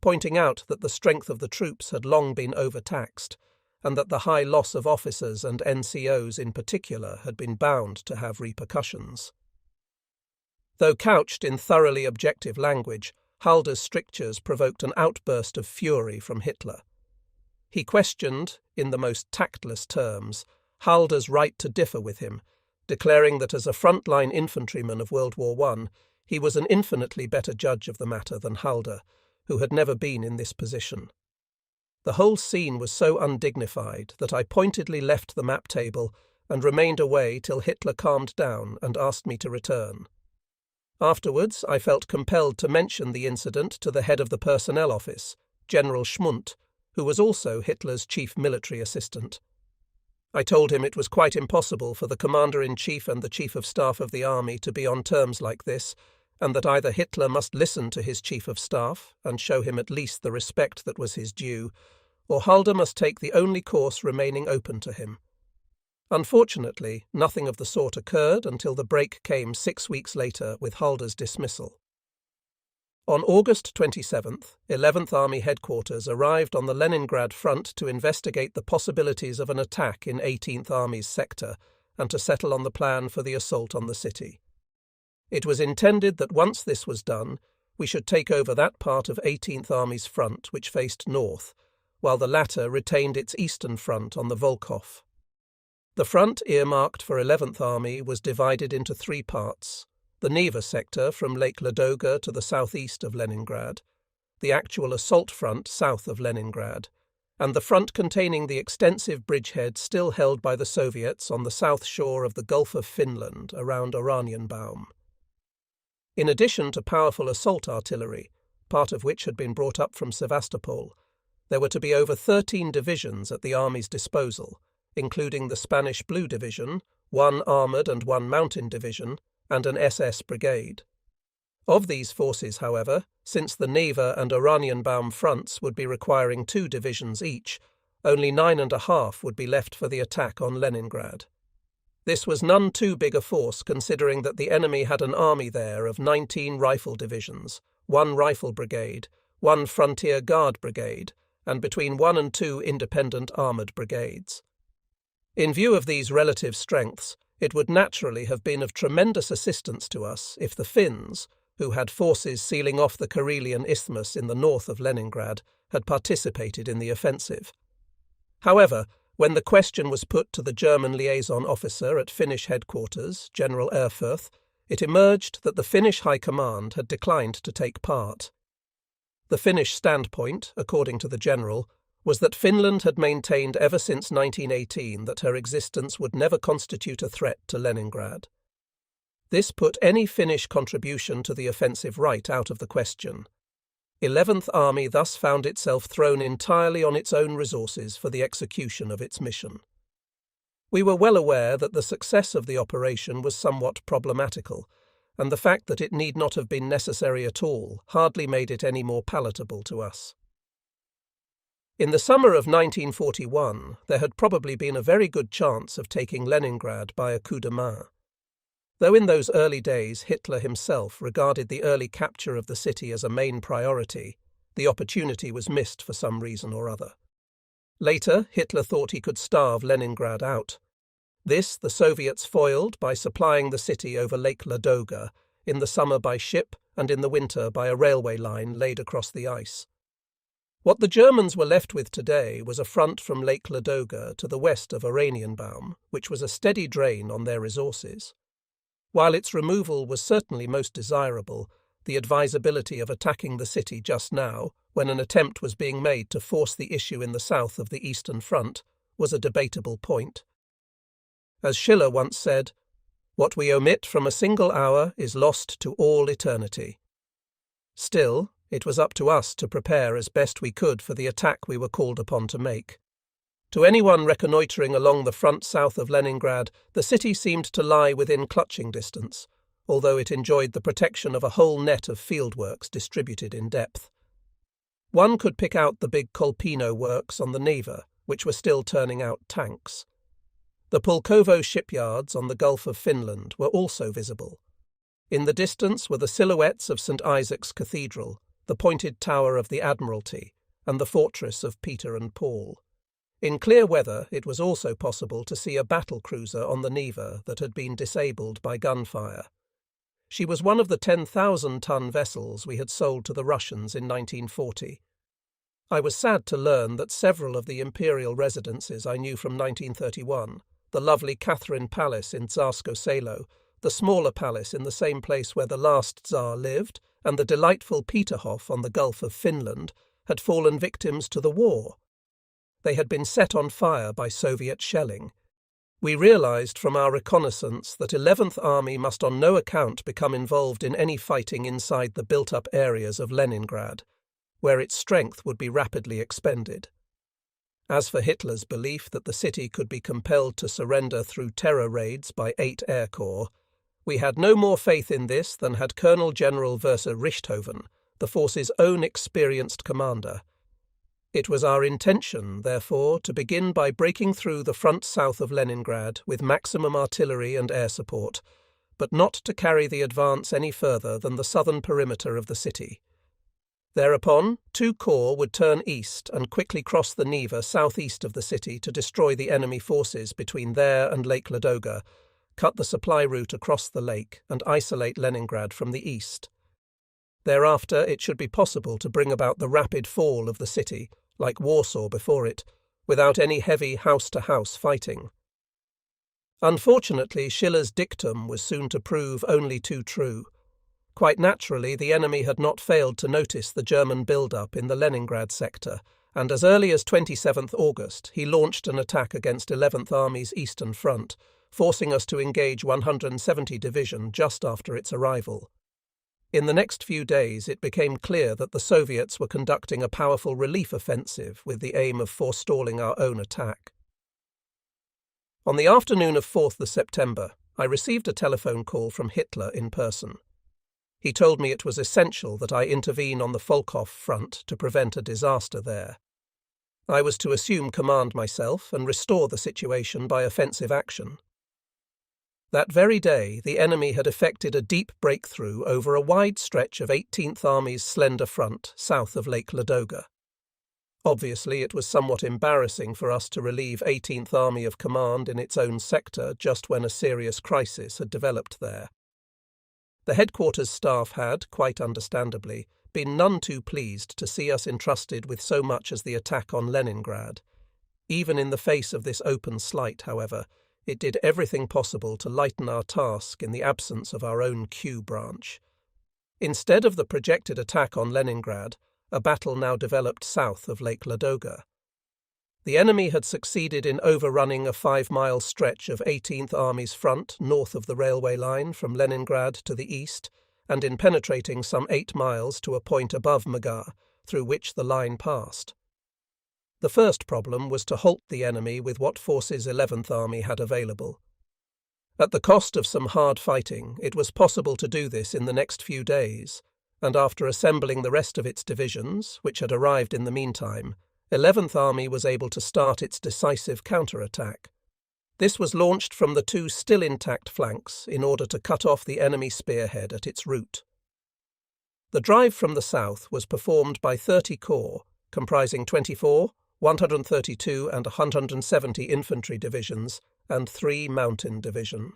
pointing out that the strength of the troops had long been overtaxed, and that the high loss of officers and NCOs in particular had been bound to have repercussions. Though couched in thoroughly objective language, Halder's strictures provoked an outburst of fury from Hitler. He questioned, in the most tactless terms, Halder's right to differ with him, declaring that as a frontline infantryman of World War I, he was an infinitely better judge of the matter than Halder, who had never been in this position. The whole scene was so undignified that I pointedly left the map table and remained away till Hitler calmed down and asked me to return. Afterwards, I felt compelled to mention the incident to the head of the personnel office, General Schmundt, who was also Hitler's chief military assistant. I told him it was quite impossible for the Commander-in-Chief and the Chief of Staff of the Army to be on terms like this, and that either Hitler must listen to his Chief of Staff and show him at least the respect that was his due, or Halder must take the only course remaining open to him. Unfortunately, nothing of the sort occurred until the break came 6 weeks later with Halder's dismissal. On August 27th, 11th Army Headquarters arrived on the Leningrad front to investigate the possibilities of an attack in 18th Army's sector and to settle on the plan for the assault on the city. It was intended that once this was done, we should take over that part of 18th Army's front which faced north, while the latter retained its eastern front on the Volkhov. The front earmarked for 11th Army was divided into three parts: the Neva sector from Lake Ladoga to the southeast of Leningrad, the actual assault front south of Leningrad, and the front containing the extensive bridgehead still held by the Soviets on the south shore of the Gulf of Finland around Oranienbaum. In addition to powerful assault artillery, part of which had been brought up from Sevastopol, there were to be over 13 divisions at the Army's disposal, including the Spanish Blue Division, one armoured and one mountain division, and an SS brigade. Of these forces, however, since the Neva and Oranienbaum fronts would be requiring 2 divisions each, only 9.5 would be left for the attack on Leningrad. This was none too big a force, considering that the enemy had an army there of 19 rifle divisions, 1 rifle brigade, 1 frontier guard brigade, and between 1 and 2 independent armoured brigades. In view of these relative strengths, it would naturally have been of tremendous assistance to us if the Finns, who had forces sealing off the Karelian Isthmus in the north of Leningrad, had participated in the offensive. However, when the question was put to the German liaison officer at Finnish headquarters, General Erfurth, it emerged that the Finnish High Command had declined to take part. The Finnish standpoint, according to the general, was that Finland had maintained ever since 1918 that her existence would never constitute a threat to Leningrad. This put any Finnish contribution to the offensive right out of the question. 11th Army thus found itself thrown entirely on its own resources for the execution of its mission. We were well aware that the success of the operation was somewhat problematical, and the fact that it need not have been necessary at all hardly made it any more palatable to us. In the summer of 1941, there had probably been a very good chance of taking Leningrad by a coup de main. Though in those early days Hitler himself regarded the early capture of the city as a main priority, the opportunity was missed for some reason or other. Later, Hitler thought he could starve Leningrad out. This the Soviets foiled by supplying the city over Lake Ladoga, in the summer by ship and in the winter by a railway line laid across the ice. What the Germans were left with today was a front from Lake Ladoga to the west of Oranienbaum, which was a steady drain on their resources. While its removal was certainly most desirable, the advisability of attacking the city just now, when an attempt was being made to force the issue in the south of the Eastern Front, was a debatable point. As Schiller once said, "What we omit from a single hour is lost to all eternity." Still, it was up to us to prepare as best we could for the attack we were called upon to make. To anyone reconnoitring along the front south of Leningrad, the city seemed to lie within clutching distance, although it enjoyed the protection of a whole net of fieldworks distributed in depth. One could pick out the big Kolpino works on the Neva, which were still turning out tanks. The Pulkovo shipyards on the Gulf of Finland were also visible. In the distance were the silhouettes of St. Isaac's Cathedral, the pointed tower of the Admiralty, and the fortress of Peter and Paul. In clear weather, it was also possible to see a battle cruiser on the Neva that had been disabled by gunfire. She was one of the 10,000-ton vessels we had sold to the Russians in 1940. I was sad to learn that several of the imperial residences I knew from 1931, the lovely Catherine Palace in Tsarsko Selo, the smaller palace in the same place where the last Tsar lived, and the delightful Peterhof on the Gulf of Finland, had fallen victims to the war. They had been set on fire by Soviet shelling. We realized from our reconnaissance that 11th Army must on no account become involved in any fighting inside the built-up areas of Leningrad, where its strength would be rapidly expended. As for Hitler's belief that the city could be compelled to surrender through terror raids by 8 Air Corps, we had no more faith in this than had Colonel General Verser Richthofen, the force's own experienced commander. It was our intention, therefore, to begin by breaking through the front south of Leningrad with maximum artillery and air support, but not to carry the advance any further than the southern perimeter of the city. Thereupon, 2 corps would turn east and quickly cross the Neva southeast of the city to destroy the enemy forces between there and Lake Ladoga, cut the supply route across the lake, and isolate Leningrad from the east. Thereafter, it should be possible to bring about the rapid fall of the city, like Warsaw before it, without any heavy house-to-house fighting. Unfortunately, Schiller's dictum was soon to prove only too true. Quite naturally, the enemy had not failed to notice the German build-up in the Leningrad sector, and as early as 27th August he launched an attack against 11th Army's eastern front, forcing us to engage 170 Division just after its arrival. In the next few days it became clear that the Soviets were conducting a powerful relief offensive with the aim of forestalling our own attack. On the afternoon of 4th September, I received a telephone call from Hitler in person. He told me it was essential that I intervene on the Volkhov front to prevent a disaster there. I was to assume command myself and restore the situation by offensive action. That very day, the enemy had effected a deep breakthrough over a wide stretch of 18th Army's slender front south of Lake Ladoga. Obviously, it was somewhat embarrassing for us to relieve 18th Army of command in its own sector just when a serious crisis had developed there. The headquarters staff had, quite understandably, been none too pleased to see us entrusted with so much as the attack on Leningrad. Even in the face of this open slight, however, it did everything possible to lighten our task in the absence of our own Q branch. Instead of the projected attack on Leningrad, a battle now developed south of Lake Ladoga. The enemy had succeeded in overrunning a 5-mile stretch of 18th Army's front north of the railway line from Leningrad to the east, and in penetrating some 8 miles to a point above Muga, through which the line passed. The first problem was to halt the enemy with what forces 11th Army had available. At the cost of some hard fighting, it was possible to do this in the next few days, and after assembling the rest of its divisions, which had arrived in the meantime, 11th Army was able to start its decisive counterattack. This was launched from the 2 still intact flanks in order to cut off the enemy spearhead at its root. The drive from the south was performed by 30 corps, comprising 24, 132 and 170 infantry divisions, and 3 mountain division.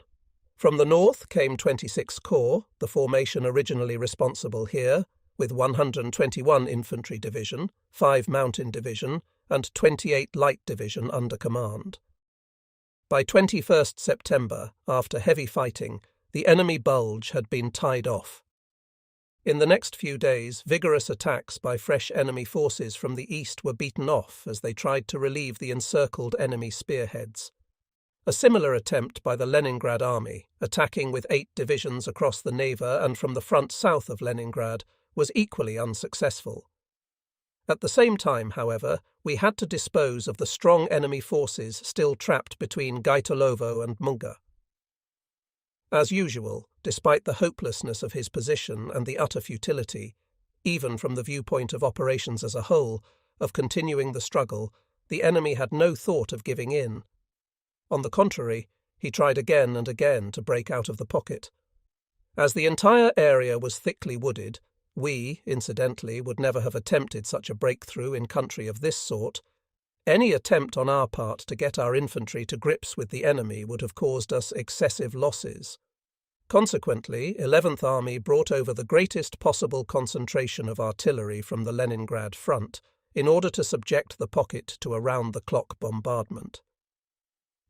From the north came 26 corps, the formation originally responsible here, with 121 infantry division, 5 mountain division, and 28 light division under command. By 21st September, after heavy fighting, the enemy bulge had been tied off. In the next few days, vigorous attacks by fresh enemy forces from the east were beaten off as they tried to relieve the encircled enemy spearheads. A similar attempt by the Leningrad Army, attacking with 8 divisions across the Neva and from the front south of Leningrad, was equally unsuccessful. At the same time, however, we had to dispose of the strong enemy forces still trapped between Gaitolovo and Muga. As usual, despite the hopelessness of his position and the utter futility, even from the viewpoint of operations as a whole, of continuing the struggle, the enemy had no thought of giving in. On the contrary, he tried again and again to break out of the pocket. As the entire area was thickly wooded, we, incidentally, would never have attempted such a breakthrough in country of this sort. Any attempt on our part to get our infantry to grips with the enemy would have caused us excessive losses. Consequently, 11th Army brought over the greatest possible concentration of artillery from the Leningrad front in order to subject the pocket to a round-the-clock bombardment.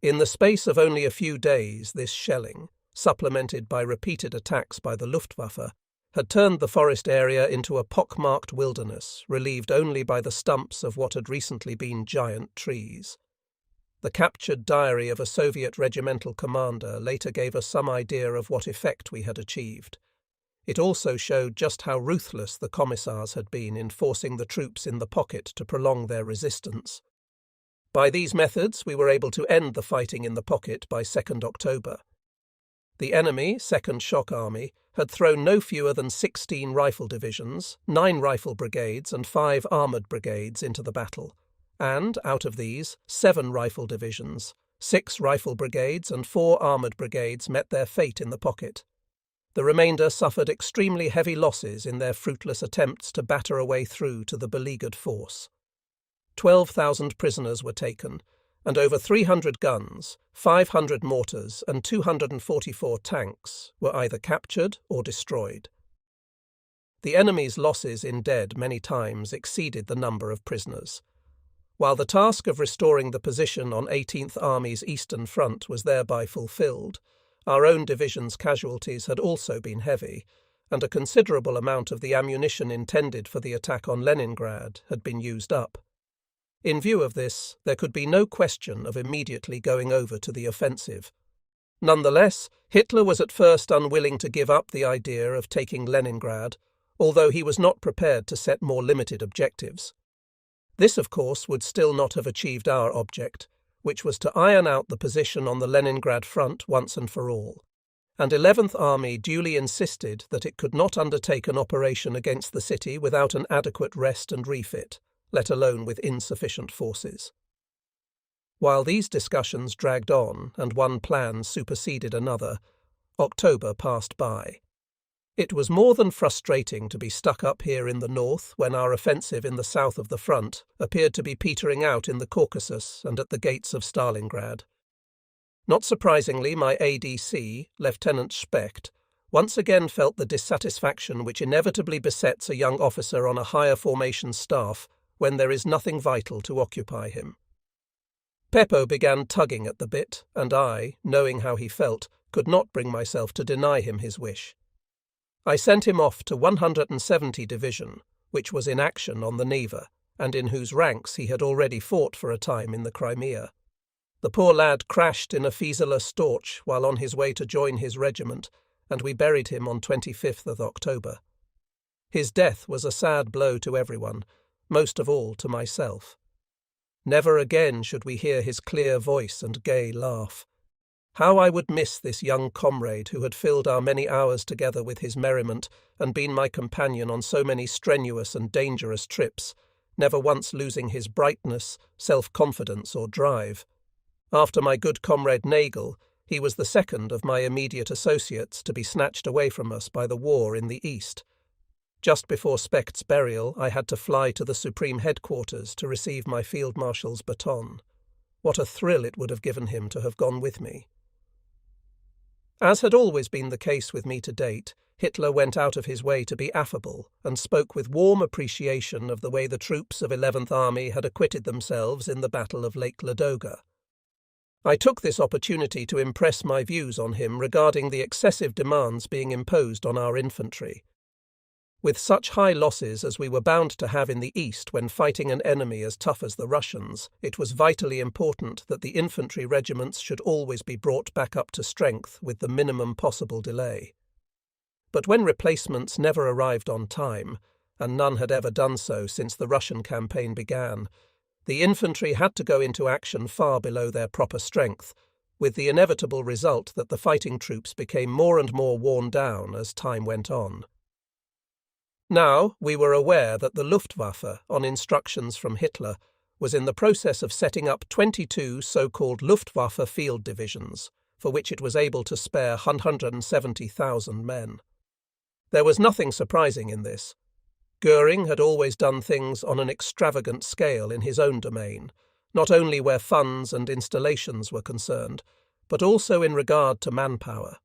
In the space of only a few days, this shelling, supplemented by repeated attacks by the Luftwaffe, had turned the forest area into a pock-marked wilderness, relieved only by the stumps of what had recently been giant trees. The captured diary of a Soviet regimental commander later gave us some idea of what effect we had achieved. It also showed just how ruthless the commissars had been in forcing the troops in the pocket to prolong their resistance. By these methods, we were able to end the fighting in the pocket by 2nd October. The enemy, 2nd Shock Army, had thrown no fewer than 16 rifle divisions, 9 rifle brigades and 5 armoured brigades into the battle, and, out of these, 7 rifle divisions, 6 rifle brigades and 4 armoured brigades met their fate in the pocket. The remainder suffered extremely heavy losses in their fruitless attempts to batter a way through to the beleaguered force. 12,000 prisoners were taken, and over 300 guns, 500 mortars and 244 tanks were either captured or destroyed. The enemy's losses in dead many times exceeded the number of prisoners, While the task of restoring the position on 18th Army's Eastern Front was thereby fulfilled, our own division's casualties had also been heavy, and a considerable amount of the ammunition intended for the attack on Leningrad had been used up. In view of this, there could be no question of immediately going over to the offensive. Nonetheless, Hitler was at first unwilling to give up the idea of taking Leningrad, although he was not prepared to set more limited objectives. This, of course, would still not have achieved our object, which was to iron out the position on the Leningrad front once and for all, and 11th Army duly insisted that it could not undertake an operation against the city without an adequate rest and refit, let alone with insufficient forces. While these discussions dragged on and one plan superseded another, October passed by. It was more than frustrating to be stuck up here in the north when our offensive in the south of the front appeared to be petering out in the Caucasus and at the gates of Stalingrad. Not surprisingly, my ADC, Lieutenant Specht, once again felt the dissatisfaction which inevitably besets a young officer on a higher formation staff when there is nothing vital to occupy him. Peppo began tugging at the bit, and I, knowing how he felt, could not bring myself to deny him his wish. I sent him off to 170 Division, which was in action on the Neva, and in whose ranks he had already fought for a time in the Crimea. The poor lad crashed in a Fieseler Storch while on his way to join his regiment, and we buried him on 25th of October. His death was a sad blow to everyone, most of all to myself. Never again should we hear his clear voice and gay laugh. How I would miss this young comrade who had filled our many hours together with his merriment and been my companion on so many strenuous and dangerous trips, never once losing his brightness, self-confidence or drive. After my good comrade Nagel, he was the second of my immediate associates to be snatched away from us by the war in the East. Just before Specht's burial, I had to fly to the Supreme Headquarters to receive my Field Marshal's baton. What a thrill it would have given him to have gone with me. As had always been the case with me to date, Hitler went out of his way to be affable and spoke with warm appreciation of the way the troops of 11th Army had acquitted themselves in the Battle of Lake Ladoga. I took this opportunity to impress my views on him regarding the excessive demands being imposed on our infantry. With such high losses as we were bound to have in the East when fighting an enemy as tough as the Russians, it was vitally important that the infantry regiments should always be brought back up to strength with the minimum possible delay. But when replacements never arrived on time, and none had ever done so since the Russian campaign began, the infantry had to go into action far below their proper strength, with the inevitable result that the fighting troops became more and more worn down as time went on. Now, we were aware that the Luftwaffe, on instructions from Hitler, was in the process of setting up 22 so-called Luftwaffe field divisions, for which it was able to spare 170,000 men. There was nothing surprising in this. Goering had always done things on an extravagant scale in his own domain, not only where funds and installations were concerned, but also in regard to manpower.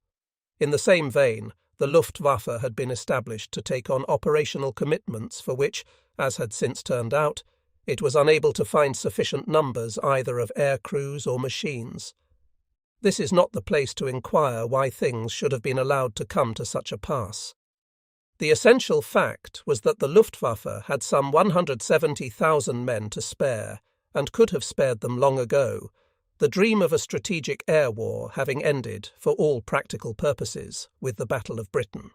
In the same vein, the Luftwaffe had been established to take on operational commitments for which, as had since turned out, it was unable to find sufficient numbers either of air crews or machines. This is not the place to inquire why things should have been allowed to come to such a pass. The essential fact was that the Luftwaffe had some 170,000 men to spare, and could have spared them long ago, the dream of a strategic air war having ended, for all practical purposes, with the Battle of Britain.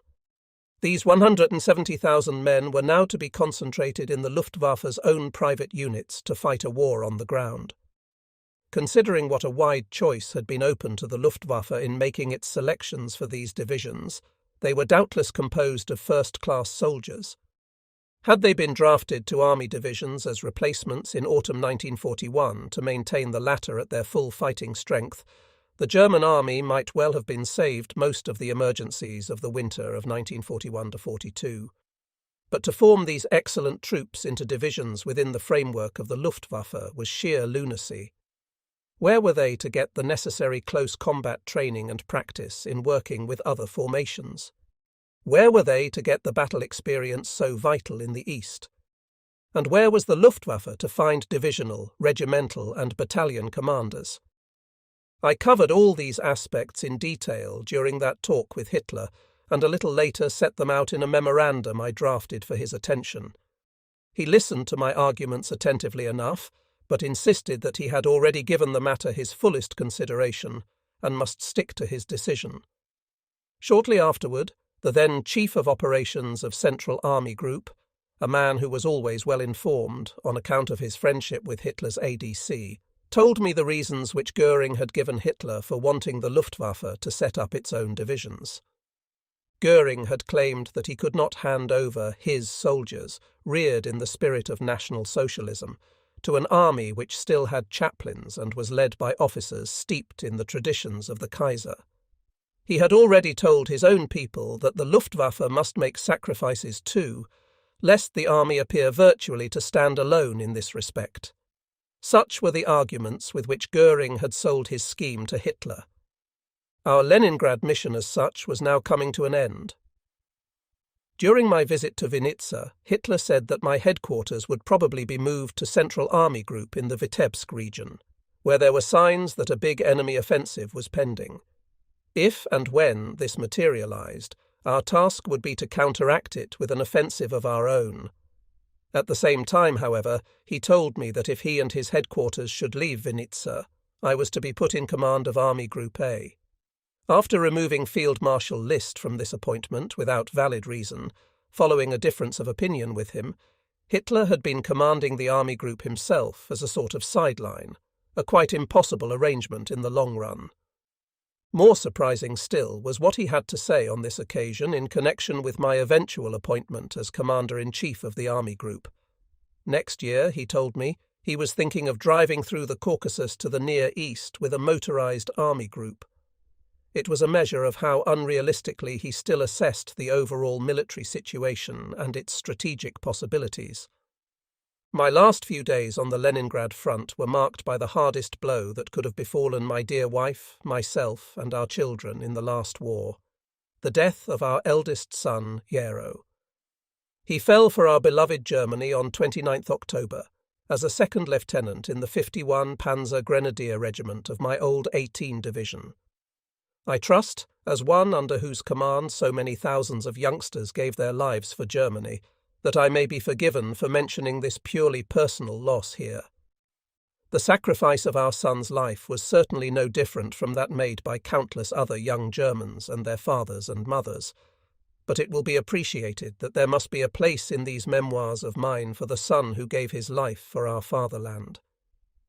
These 170,000 men were now to be concentrated in the Luftwaffe's own private units to fight a war on the ground. Considering what a wide choice had been open to the Luftwaffe in making its selections for these divisions, they were doubtless composed of first-class soldiers. Had they been drafted to army divisions as replacements in autumn 1941 to maintain the latter at their full fighting strength, the German army might well have been saved most of the emergencies of the winter of 1941-42. But to form these excellent troops into divisions within the framework of the Luftwaffe was sheer lunacy. Where were they to get the necessary close combat training and practice in working with other formations? Where were they to get the battle experience so vital in the East? And where was the Luftwaffe to find divisional, regimental, and battalion commanders? I covered all these aspects in detail during that talk with Hitler, and a little later set them out in a memorandum I drafted for his attention. He listened to my arguments attentively enough, but insisted that he had already given the matter his fullest consideration, and must stick to his decision. Shortly afterward, the then Chief of Operations of Central Army Group, a man who was always well informed on account of his friendship with Hitler's ADC, told me the reasons which Goering had given Hitler for wanting the Luftwaffe to set up its own divisions. Goering had claimed that he could not hand over his soldiers, reared in the spirit of National Socialism, to an army which still had chaplains and was led by officers steeped in the traditions of the Kaiser. He had already told his own people that the Luftwaffe must make sacrifices too, lest the army appear virtually to stand alone in this respect. Such were the arguments with which Goering had sold his scheme to Hitler. Our Leningrad mission as such was now coming to an end. During my visit to Vinitsa, Hitler said that my headquarters would probably be moved to Central Army Group in the Vitebsk region, where there were signs that a big enemy offensive was pending. If and when this materialized, our task would be to counteract it with an offensive of our own. At the same time, however, he told me that if he and his headquarters should leave Vinitsa, I was to be put in command of Army Group A. After removing Field Marshal List from this appointment without valid reason, following a difference of opinion with him, Hitler had been commanding the Army Group himself as a sort of sideline, a quite impossible arrangement in the long run. More surprising still was what he had to say on this occasion in connection with my eventual appointment as Commander-in-Chief of the Army Group. Next year, he told me, he was thinking of driving through the Caucasus to the Near East with a motorized army group. It was a measure of how unrealistically he still assessed the overall military situation and its strategic possibilities. My last few days on the Leningrad front were marked by the hardest blow that could have befallen my dear wife, myself, and our children in the last war: the death of our eldest son, Gero. He fell for our beloved Germany on 29th October, as a second lieutenant in the 51 Panzer Grenadier Regiment of my old 18 Division. I trust, as one under whose command so many thousands of youngsters gave their lives for Germany, that I may be forgiven for mentioning this purely personal loss here. The sacrifice of our son's life was certainly no different from that made by countless other young Germans and their fathers and mothers, but it will be appreciated that there must be a place in these memoirs of mine for the son who gave his life for our fatherland.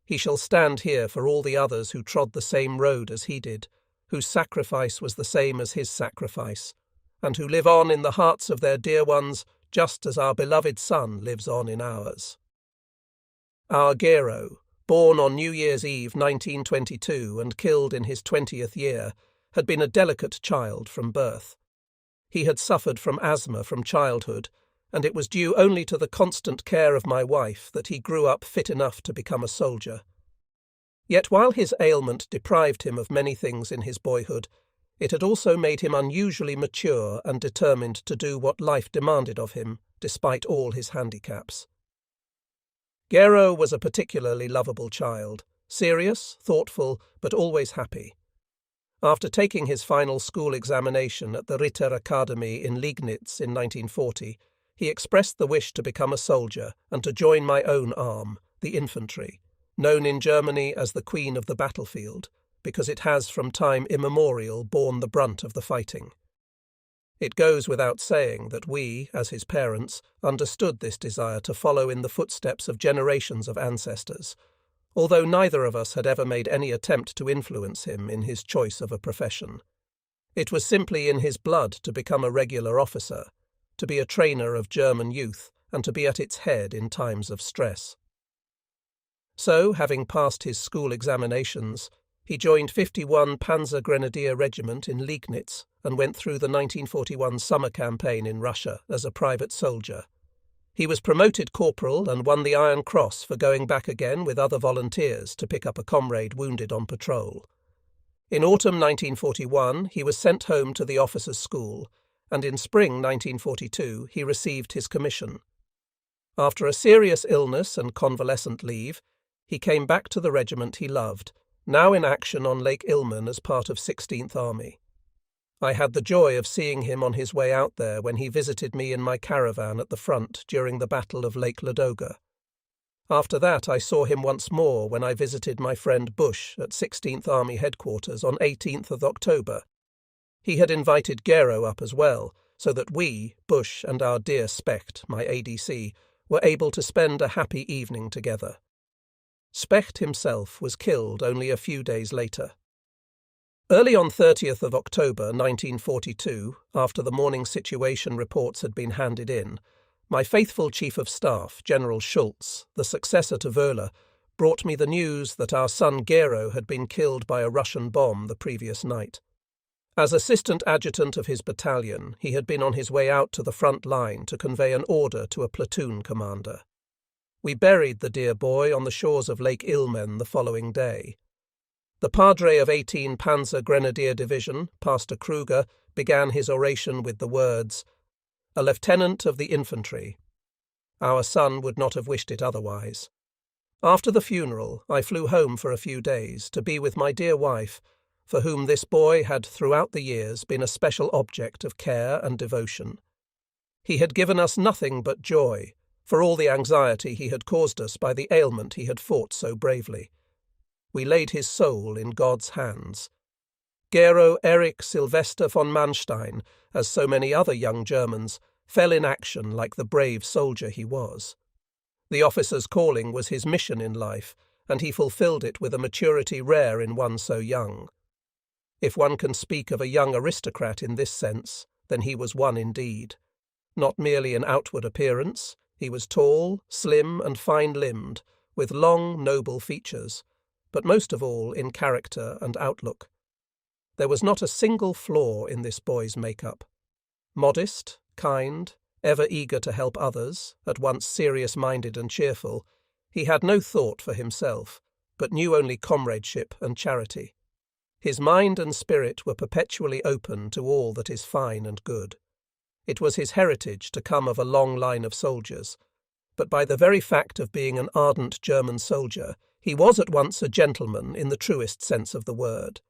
He shall stand here for all the others who trod the same road as he did, whose sacrifice was the same as his sacrifice, and who live on in the hearts of their dear ones just as our beloved son lives on in ours. Our Gero, born on New Year's Eve 1922 and killed in his 20th year, had been a delicate child from birth. He had suffered from asthma from childhood, and it was due only to the constant care of my wife that he grew up fit enough to become a soldier. Yet while his ailment deprived him of many things in his boyhood, it had also made him unusually mature and determined to do what life demanded of him, despite all his handicaps. Gero was a particularly lovable child, serious, thoughtful, but always happy. After taking his final school examination at the Ritter Academy in Liegnitz in 1940, he expressed the wish to become a soldier and to join my own arm, the infantry, known in Germany as the Queen of the Battlefield, because it has from time immemorial borne the brunt of the fighting. It goes without saying that we, as his parents, understood this desire to follow in the footsteps of generations of ancestors, although neither of us had ever made any attempt to influence him in his choice of a profession. It was simply in his blood to become a regular officer, to be a trainer of German youth, and to be at its head in times of stress. So, having passed his school examinations, he joined 51 Panzer Grenadier Regiment in Liegnitz and went through the 1941 summer campaign in Russia as a private soldier. He was promoted corporal and won the Iron Cross for going back again with other volunteers to pick up a comrade wounded on patrol. In autumn 1941, he was sent home to the officers' school, and in spring 1942 he received his commission. After a serious illness and convalescent leave, he came back to the regiment he loved, now in action on Lake Ilmen as part of 16th Army. I had the joy of seeing him on his way out there when he visited me in my caravan at the front during the Battle of Lake Ladoga. After that, I saw him once more when I visited my friend Bush at 16th Army headquarters on 18th of October. He had invited Gero up as well, so that we, Bush and our dear Specht, my ADC, were able to spend a happy evening together. Specht himself was killed only a few days later. Early on 30th of October 1942, after the morning situation reports had been handed in, my faithful Chief of Staff, General Schultz, the successor to Wöhler, brought me the news that our son Gero had been killed by a Russian bomb the previous night. As assistant adjutant of his battalion, he had been on his way out to the front line to convey an order to a platoon commander. We buried the dear boy on the shores of Lake Ilmen the following day. The Padre of 18 Panzer Grenadier Division, Pastor Kruger, began his oration with the words, "A lieutenant of the infantry." Our son would not have wished it otherwise. After the funeral, I flew home for a few days to be with my dear wife, for whom this boy had throughout the years been a special object of care and devotion. He had given us nothing but joy, for all the anxiety he had caused us by the ailment he had fought so bravely. We laid his soul in God's hands. Gero Erich Sylvester von Manstein, as so many other young Germans, fell in action like the brave soldier he was. The officer's calling was his mission in life, and he fulfilled it with a maturity rare in one so young. If one can speak of a young aristocrat in this sense, then he was one indeed. Not merely in outward appearance, he was tall, slim, and fine-limbed, with long, noble features, but most of all in character and outlook. There was not a single flaw in this boy's make-up. Modest, kind, ever eager to help others, at once serious-minded and cheerful, he had no thought for himself, but knew only comradeship and charity. His mind and spirit were perpetually open to all that is fine and good. It was his heritage to come of a long line of soldiers, but by the very fact of being an ardent German soldier, he was at once a gentleman in the truest sense of the word,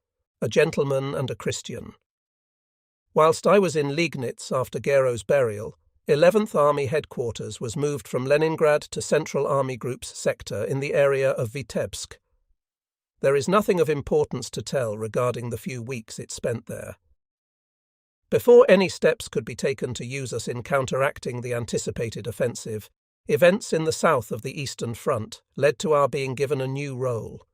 a gentleman and a Christian. Whilst I was in Liegnitz after Gero's burial, 11th Army headquarters was moved from Leningrad to Central Army Group's sector in the area of Vitebsk. There is nothing of importance to tell regarding the few weeks it spent there. Before any steps could be taken to use us in counteracting the anticipated offensive, events in the south of the Eastern Front led to our being given a new role.